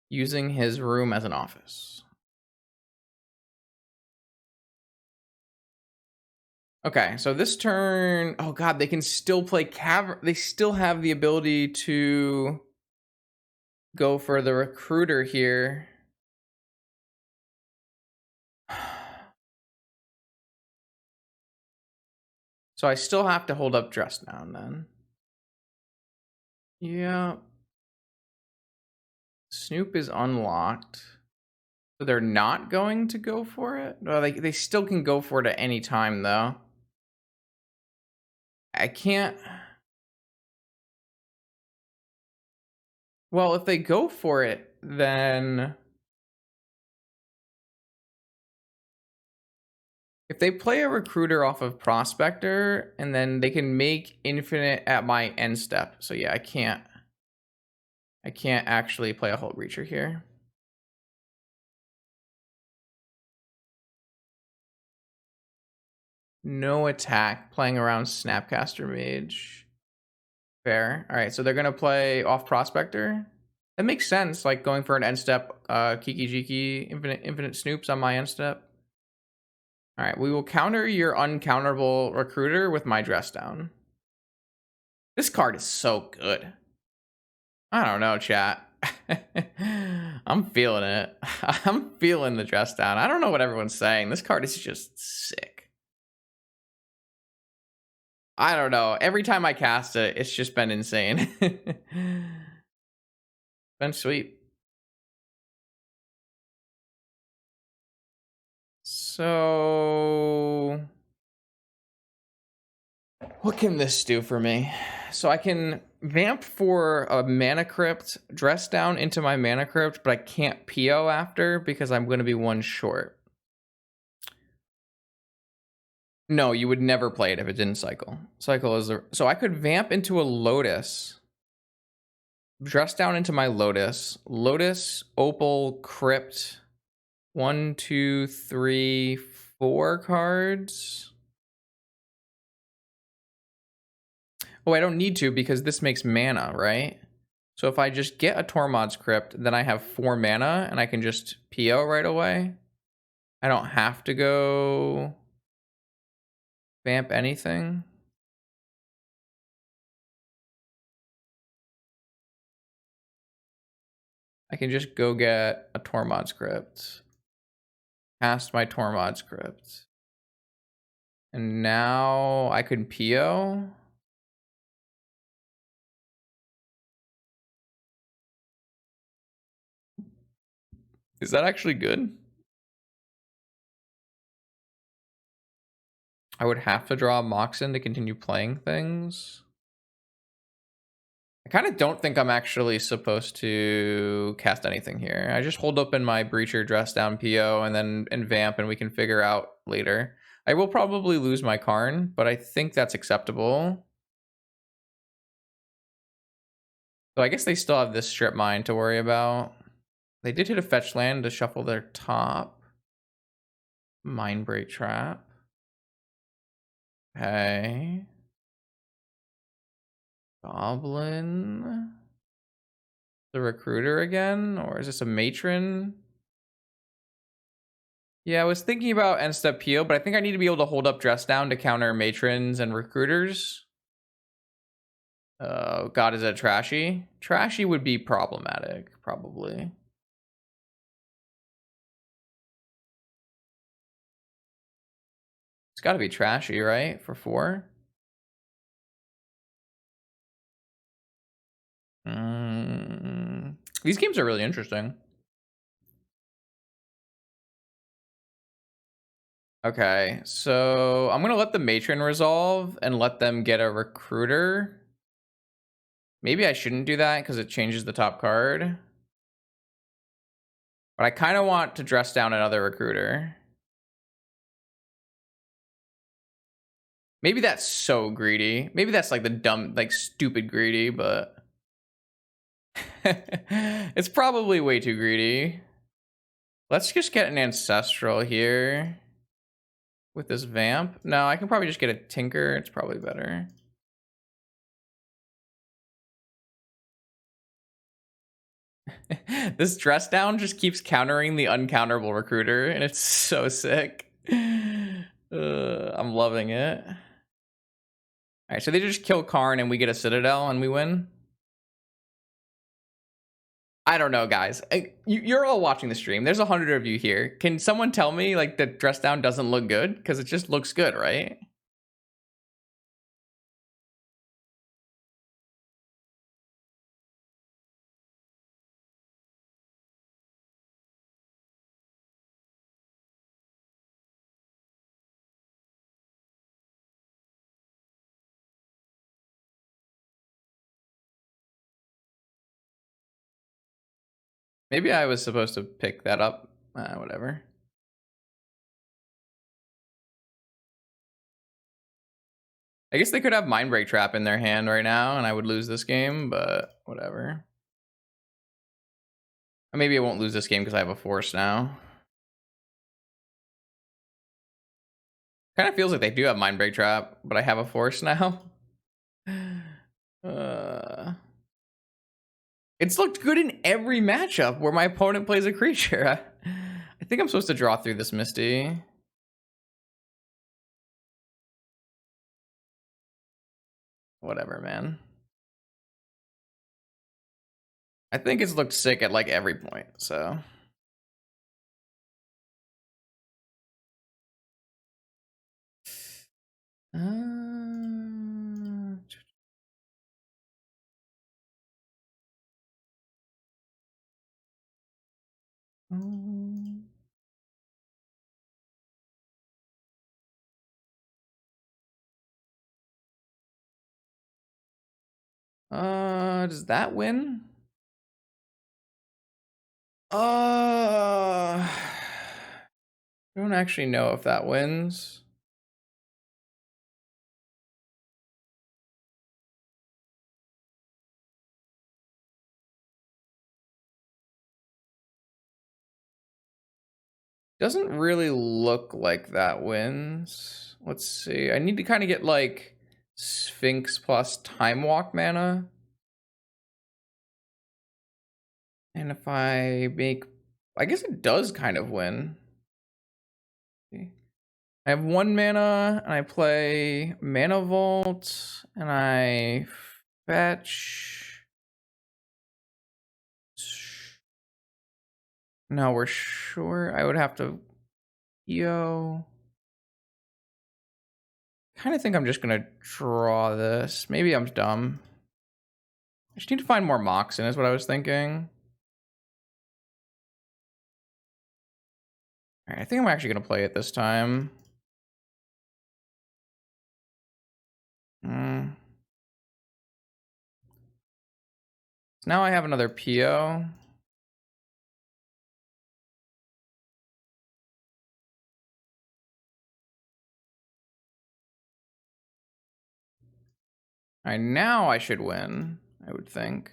using his room as an office. Okay, so this turn, oh god, they can still play cavern. They still have the ability to go for the recruiter here. So I still have to hold up Dress Down then. Yeah. Snoop is unlocked. So they're not going to go for it? Well, they still can go for it at any time, though. I can't... Well, if they go for it, then... If they play a recruiter off of Prospector, and then they can make infinite at my end step. So yeah, I can't actually play a Hull Breacher here. No attack, playing around Snapcaster Mage. Fair. All right, so they're gonna play off Prospector. That makes sense, like going for an end step, Kiki Jiki, infinite Snoops on my end step. All right, we will counter your uncounterable recruiter with my Dress Down. This card is so good. I don't know, chat. I'm feeling it. I'm feeling the Dress Down. I don't know what everyone's saying. This card is just sick. I don't know. Every time I cast it, it's just been insane. Been sweet. So what can this do for me? So I can vamp for a mana crypt, dress down into my mana crypt, but I can't PO after because I'm going to be one short. No, you would never play it if it didn't cycle. Cycle is so I could vamp into a Lotus, dress down into my Lotus, Opal, Crypt. 1, 2, 3, 4 cards. Oh, I don't need to because this makes mana, right? So if I just get a Tormod's Crypt, then I have 4 mana and I can just PO right away. I don't have to go vamp anything. I can just go get a Tormod's Crypt. Cast my Tormod's Crypt. And now I can PO. Is that actually good? I would have to draw a Moxen to continue playing things. I kind of don't think I'm actually supposed to cast anything here. I just hold open my Breacher, dress down PO, and then vamp, and we can figure out later. I will probably lose my Karn, but I think that's acceptable. So I guess they still have this strip mine to worry about. They did hit a fetch land to shuffle their top. Mindbreak Trap. Okay. Goblin. The Recruiter again? Or is this a Matron? Yeah, I was thinking about end step PO, but I think I need to be able to hold up dress down to counter matrons and recruiters. Oh, God, is that trashy? Trashy would be problematic, probably. It's got to be trashy, right? For 4? These games are really interesting. Okay, so I'm going to let the matron resolve and let them get a recruiter. Maybe I shouldn't do that because it changes the top card. But I kind of want to dress down another recruiter. Maybe that's so greedy. Maybe that's like the dumb, like stupid greedy, but it's probably way too greedy. Let's just get an ancestral here with this vamp. No, I can probably just get a tinker. It's probably better. This dress down just keeps countering the uncounterable recruiter, and it's so sick. I'm loving it. All right, so they just kill Karn and we get a Citadel and we win. I don't know, guys. You're all watching the stream. There's 100 of you here. Can someone tell me like the dress down doesn't look good? Because it just looks good, right? Maybe I was supposed to pick that up. Whatever. I guess they could have Mindbreak Trap in their hand right now, and I would lose this game, but whatever. Or maybe I won't lose this game because I have a force now. Kind of feels like they do have Mindbreak Trap, but I have a force now. It's looked good in every matchup where my opponent plays a creature. I think I'm supposed to draw through this Misty. Whatever, man. I think it's looked sick at like every point, so. Does that win? I don't actually know if that wins. Doesn't really look like that wins. Let's see. I need to kind of get like Sphinx plus Time Walk mana. And if I make, I guess it does kind of win. I have 1 mana, and I play Mana Vault, and I fetch. No, we're sure. I would have to. Yo. Kind of think I'm just gonna draw this. Maybe I'm dumb. I just need to find more Moxen, is what I was thinking. Alright, I think I'm actually gonna play it this time. So now I have another PO. Alright, now I should win, I would think.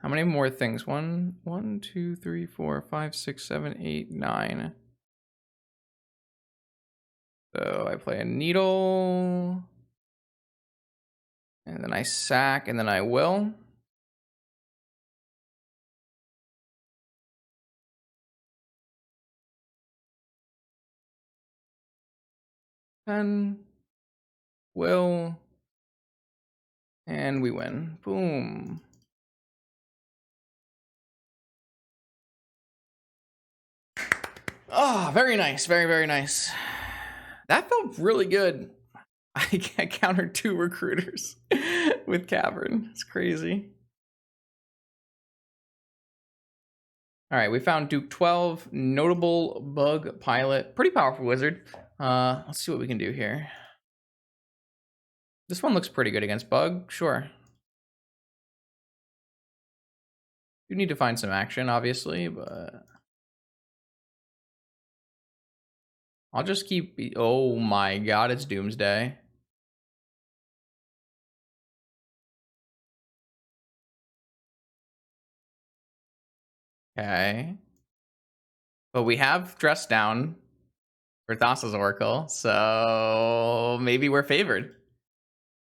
How many more things? 1, 2, 3, 4, 5, 6, 7, 8, 9. So I play a needle. And then I sack, and then I will. Then will. And we win. Boom. Oh, very nice. Very, very nice. That felt really good. I countered 2 recruiters with Cavern. It's crazy. All right, we found Duke 12, notable bug pilot, pretty powerful wizard. Let's see what we can do here. This one looks pretty good against bug, sure. You need to find some action, obviously, but I'll just keep. Oh my god, it's Doomsday. Okay. But we have Dress Down for Thassa's Oracle, so maybe we're favored.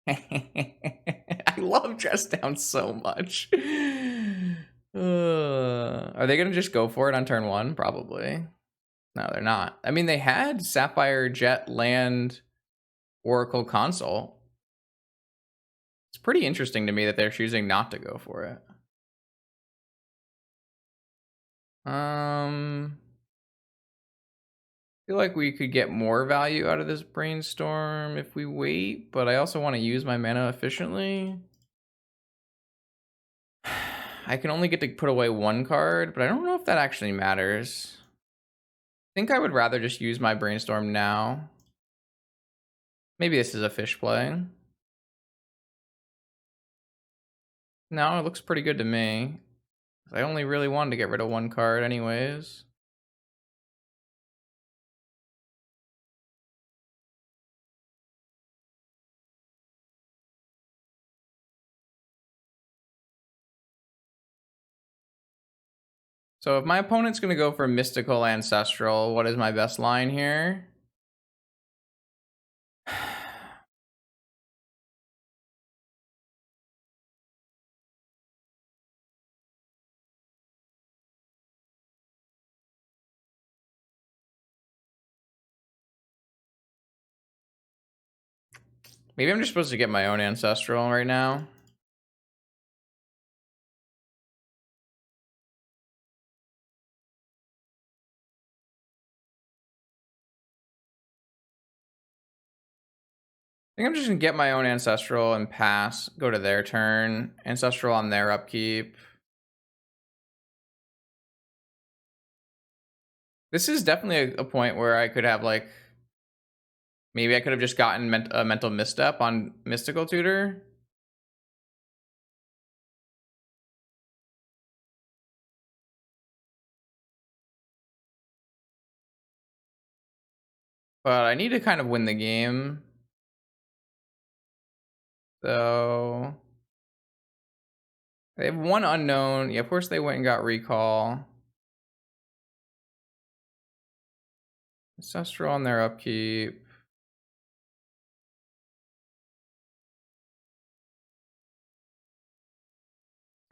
I love Dress Down so much. Are they going to just go for it on turn 1? Probably. No, they're not. I mean, they had Sapphire Jet Land Oracle Console. It's pretty interesting to me that they're choosing not to go for it. I feel like we could get more value out of this brainstorm if we wait, but I also want to use my mana efficiently. I can only get to put away 1 card, but I don't know if that actually matters. I think I would rather just use my brainstorm now. Maybe this is a fish play. No, it looks pretty good to me. I only really wanted to get rid of 1 card anyways. So if my opponent's going to go for Mystical Ancestral, what is my best line here? Maybe I'm just supposed to get my own Ancestral right now. think I'm just gonna get my own ancestral and pass. Go to their turn. Ancestral on their upkeep. This is definitely a point where I could have like maybe I could have just gotten a mental misstep on Mystical Tutor. But I need to kind of win the game. So they have one unknown. Yeah, of course they went and got recall. Ancestral on their upkeep.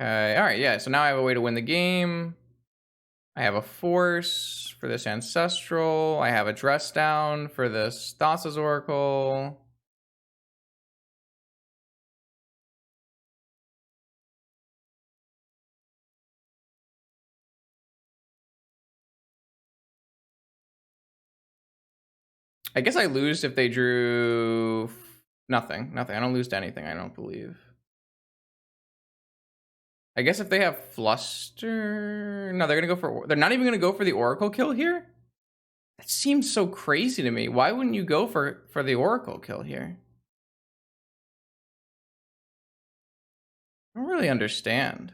Okay, alright, yeah. So now I have a way to win the game. I have a force for this ancestral. I have a dress down for this Thassa's Oracle. I guess I lose if they drew nothing. Nothing. I don't lose to anything, I don't believe. I guess if they have fluster. No, they're gonna go for. They're not even gonna go for the Oracle kill here? That seems so crazy to me. Why wouldn't you go for the Oracle kill here? I don't really understand.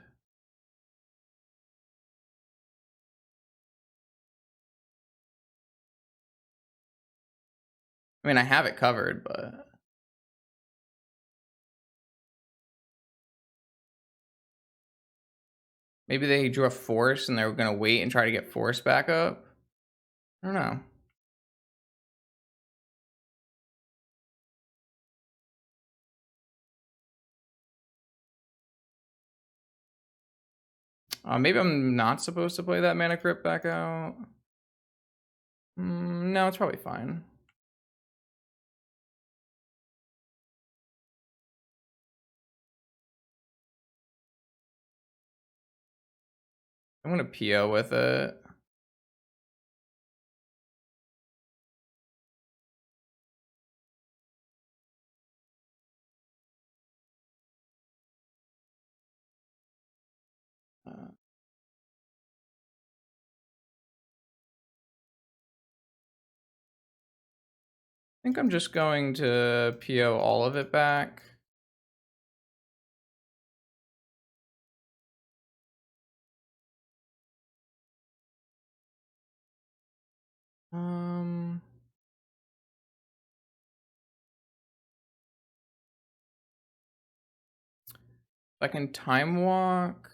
I mean, I have it covered, but maybe they drew a force and they were gonna wait and try to get force back up. I don't know. Maybe I'm not supposed to play that mana crypt back out. No, it's probably fine. I'm gonna PO with it. I think I'm just going to PO all of it back. Um, I can time walk.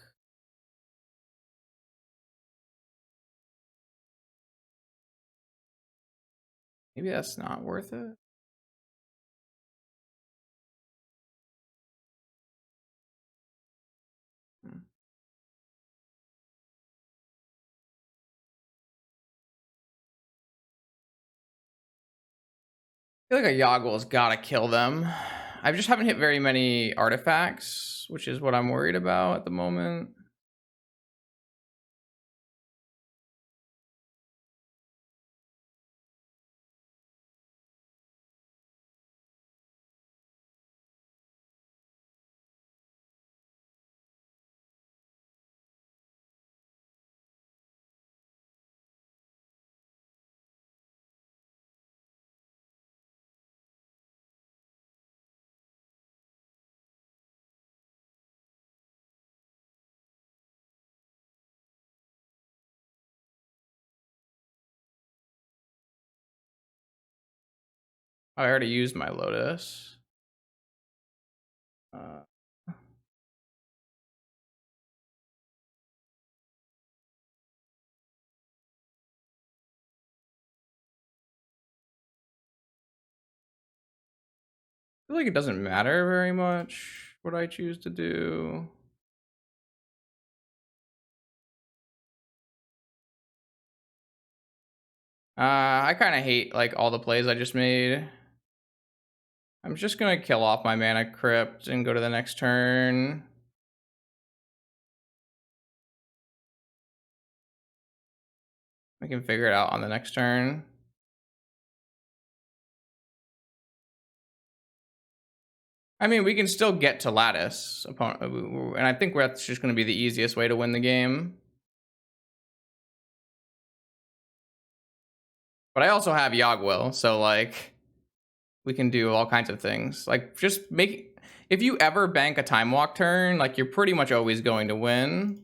Maybe that's not worth it. Hmm. I feel like a Yogwell's gotta kill them. I just haven't hit very many artifacts, which is what I'm worried about at the moment. I already used my Lotus. Uh, I feel like it doesn't matter very much what I choose to do. I kind of hate like all the plays I just made. I'm just gonna kill off my mana crypt and go to the next turn. I can figure it out on the next turn. I mean, we can still get to lattice, and I think that's just going to be the easiest way to win the game. But I also have Yogwill, so like we can do all kinds of things. Like just make if you ever bank a time walk turn, like you're pretty much always going to win.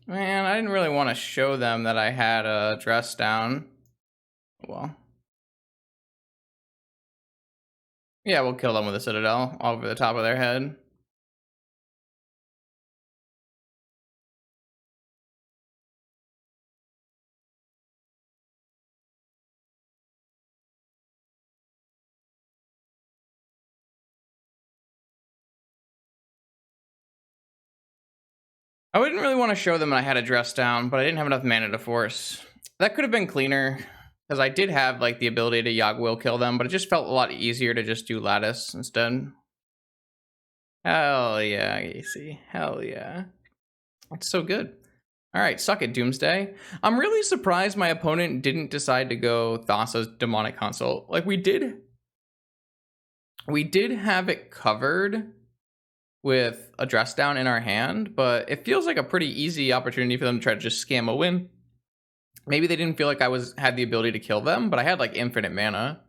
Man, I didn't really want to show them that I had a dress down. Well, yeah, we'll kill them with a citadel over the top of their head. I wouldn't really want to show them I had a dress down, but I didn't have enough mana to force. That could have been cleaner, because I did have like the ability to Yogwill kill them, but it just felt a lot easier to just do lattice instead. Hell yeah, AC. Hell yeah. That's so good. All right, suck it, Doomsday. I'm really surprised my opponent didn't decide to go Thassa's Demonic Consult. Like we did have it covered with a dress down in our hand, but it feels like a pretty easy opportunity for them to try to just scam a win. Maybe they didn't feel like I had the ability to kill them, but I had like infinite mana.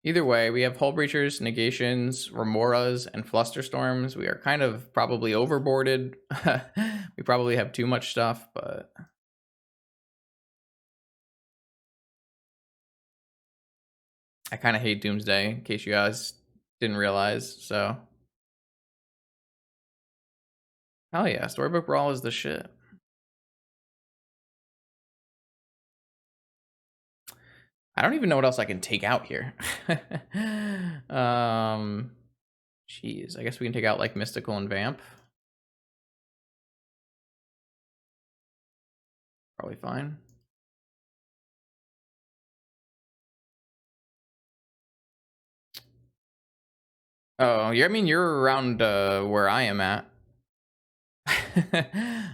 Either way, we have Hull Breachers, Negations, Remoras, and Flusterstorms. We are kind of probably overboarded. We probably have too much stuff, but I kind of hate Doomsday, in case you guys didn't realize, so. Hell yeah, Storybook Brawl is the shit. I don't even know what else I can take out here. Jeez, I guess we can take out like Mystical and Vamp. Probably fine. Oh, I mean, you're around where I am at.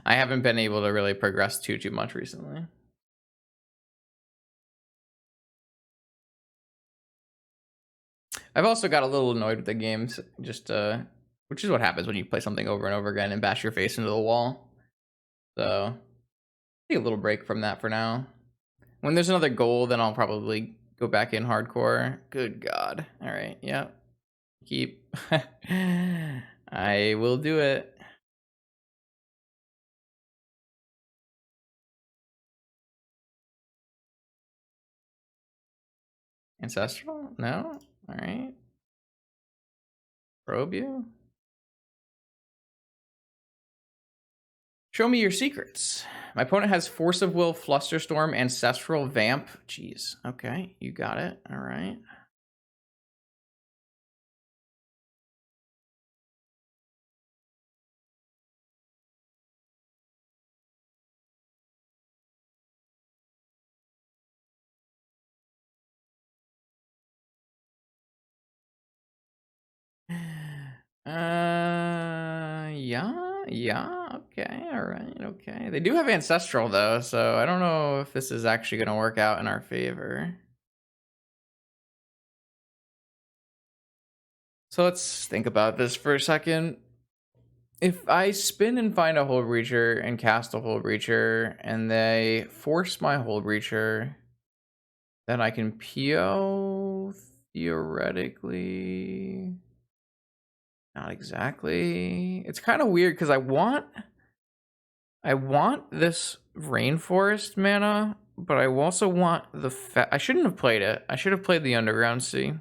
I haven't been able to really progress too much recently. I've also got a little annoyed with the games, just which is what happens when you play something over and over again and bash your face into the wall. So take a little break from that for now. When there's another goal, then I'll probably go back in hardcore. Good God. All right. Yep. Keep. I will do it. Ancestral? No? All right. Probe you? Show me your secrets. My opponent has Force of Will, Flusterstorm, Ancestral, Vamp. Jeez. Okay, you got it. All right. Yeah, okay, all right, okay. They do have Ancestral, though, so I don't know if this is actually going to work out in our favor. So let's think about this for a second. If I spin and find a Hull Breacher and cast a Hull Breacher, and they force my Hull Breacher, then I can PO, theoretically. Not exactly. It's kind of weird because I want this Rainforest mana, but I also want the I shouldn't have played it. I should have played the Underground Sea.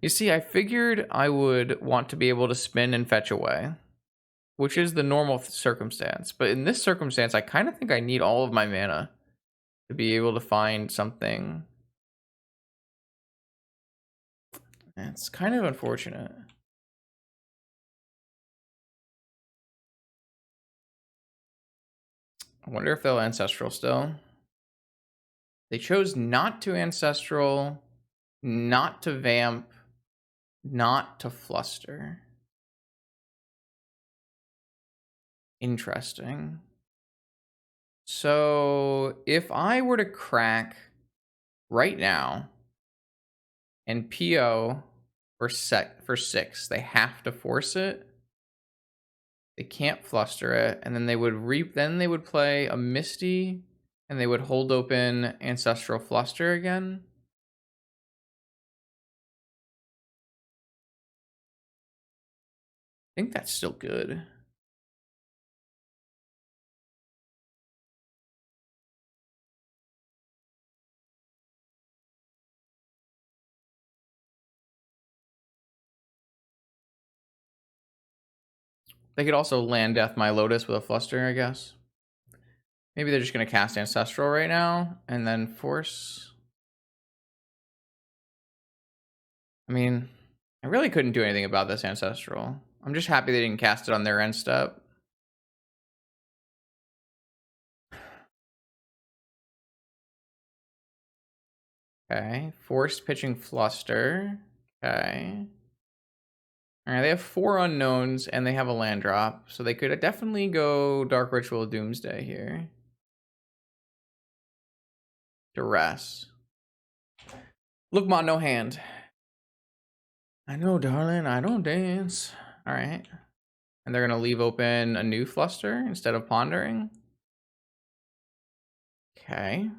You see, I figured I would want to be able to spin and fetch away, which is the normal circumstance. But in this circumstance, I kind of think I need all of my mana to be able to find something. It's kind of unfortunate. I wonder if they'll Ancestral still. They chose not to Ancestral, not to Vamp, not to Fluster. Interesting. So if I were to crack right now and PO for 6, they have to force it. They can't Fluster it, and then they would play a Misty, and they would hold open Ancestral Fluster again. I think that's still good. They could also land Death My Lotus with a Fluster, I guess. Maybe they're just going to cast Ancestral right now and then force. I mean, I really couldn't do anything about this Ancestral. I'm just happy they didn't cast it on their end step. Okay, forced pitching Fluster. Okay. Alright, they have 4 unknowns and they have a land drop, so they could definitely go Dark Ritual Doomsday here. Duress. Look, ma, no hand. I know, darling, I don't dance. Alright. And they're gonna leave open a new Fluster instead of pondering. Okay.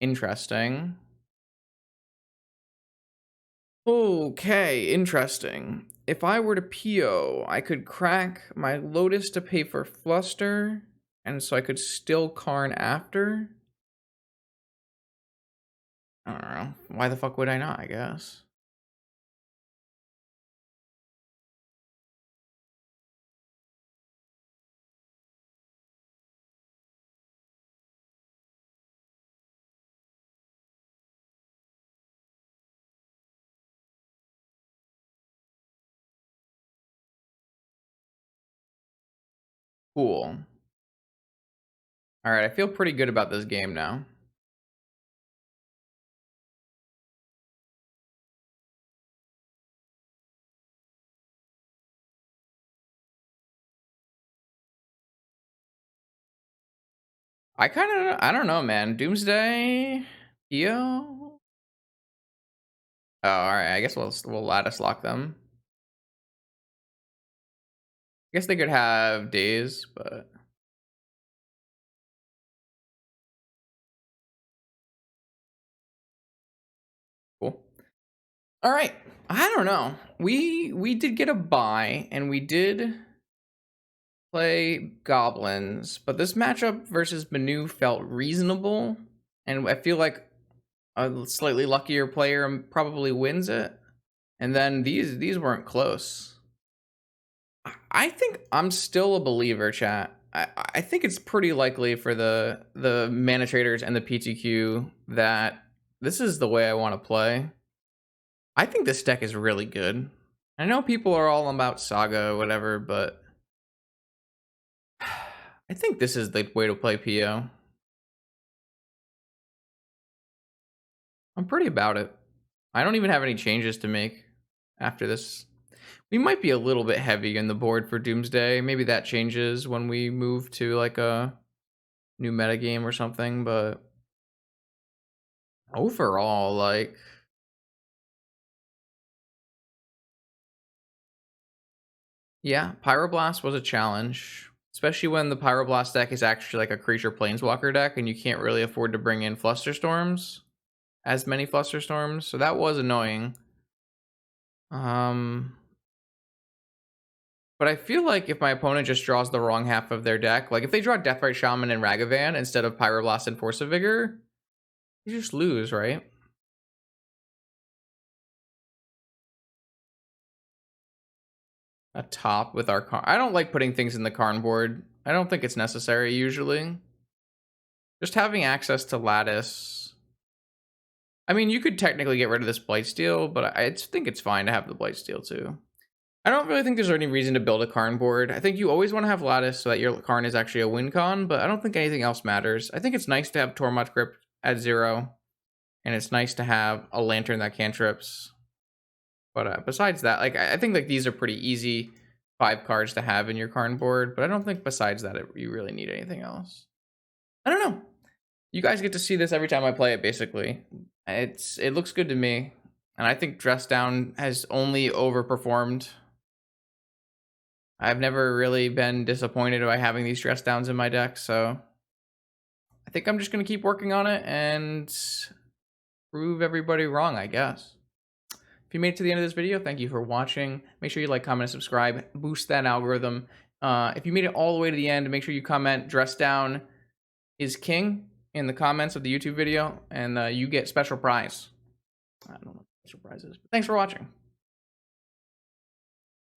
Interesting. Okay, interesting. If I were to PO, I could crack my Lotus to pay for Fluster, and so I could still Karn after. I don't know. Why the fuck would I not, I guess? Cool. Alright, I feel pretty good about this game now. I don't know, man. Doomsday? PO? Oh, alright, I guess we'll lattice lock them. I guess they could have days, but cool. All right. I don't know. We did get a buy and we did play goblins, but this matchup versus Manu felt reasonable, and I feel like a slightly luckier player probably wins it. And then these weren't close. I think I'm still a believer, chat. I think it's pretty likely for the mana traders and the PTQ that this is the way I want to play. I think this deck is really good. I know people are all about Saga or whatever, but I think this is the way to play PO. I'm pretty about it. I don't even have any changes to make after this. We might be a little bit heavy in the board for Doomsday. Maybe that changes when we move to like a new metagame or something, but overall, like, yeah, Pyroblast was a challenge, especially when the Pyroblast deck is actually like a creature planeswalker deck and you can't really afford to bring in Flusterstorms, as many Flusterstorms, so that was annoying. But But I feel like if my opponent just draws the wrong half of their deck, like if they draw Deathrite Shaman and Ragavan instead of Pyroblast and Force of Vigor, you just lose, right? A top with our Karn. I don't like putting things in the Karn board. I don't think it's necessary usually. Just having access to Lattice. I mean, you could technically get rid of this Blightsteel, but I think it's fine to have the Blightsteel too. I don't really think there's any reason to build a Karn board. I think you always want to have Lattice so that your Karn is actually a win con, but I don't think anything else matters. I think it's nice to have Tormod Crypt at 0, and it's nice to have a Lantern that cantrips. But besides that, like I think like these are pretty easy 5 cards to have in your Karn board, but I don't think besides that you really need anything else. I don't know. You guys get to see this every time I play it, basically. It looks good to me, and I think Dress Down has only overperformed. I've never really been disappointed by having these Dress Downs in my deck, so I think I'm just going to keep working on it and prove everybody wrong, I guess. If you made it to the end of this video, thank you for watching. Make sure you like, comment, and subscribe. Boost that algorithm. If you made it all the way to the end, make sure you comment Dress Down is king in the comments of the YouTube video, and you get special prize. I don't know what special prize is, but thanks for watching.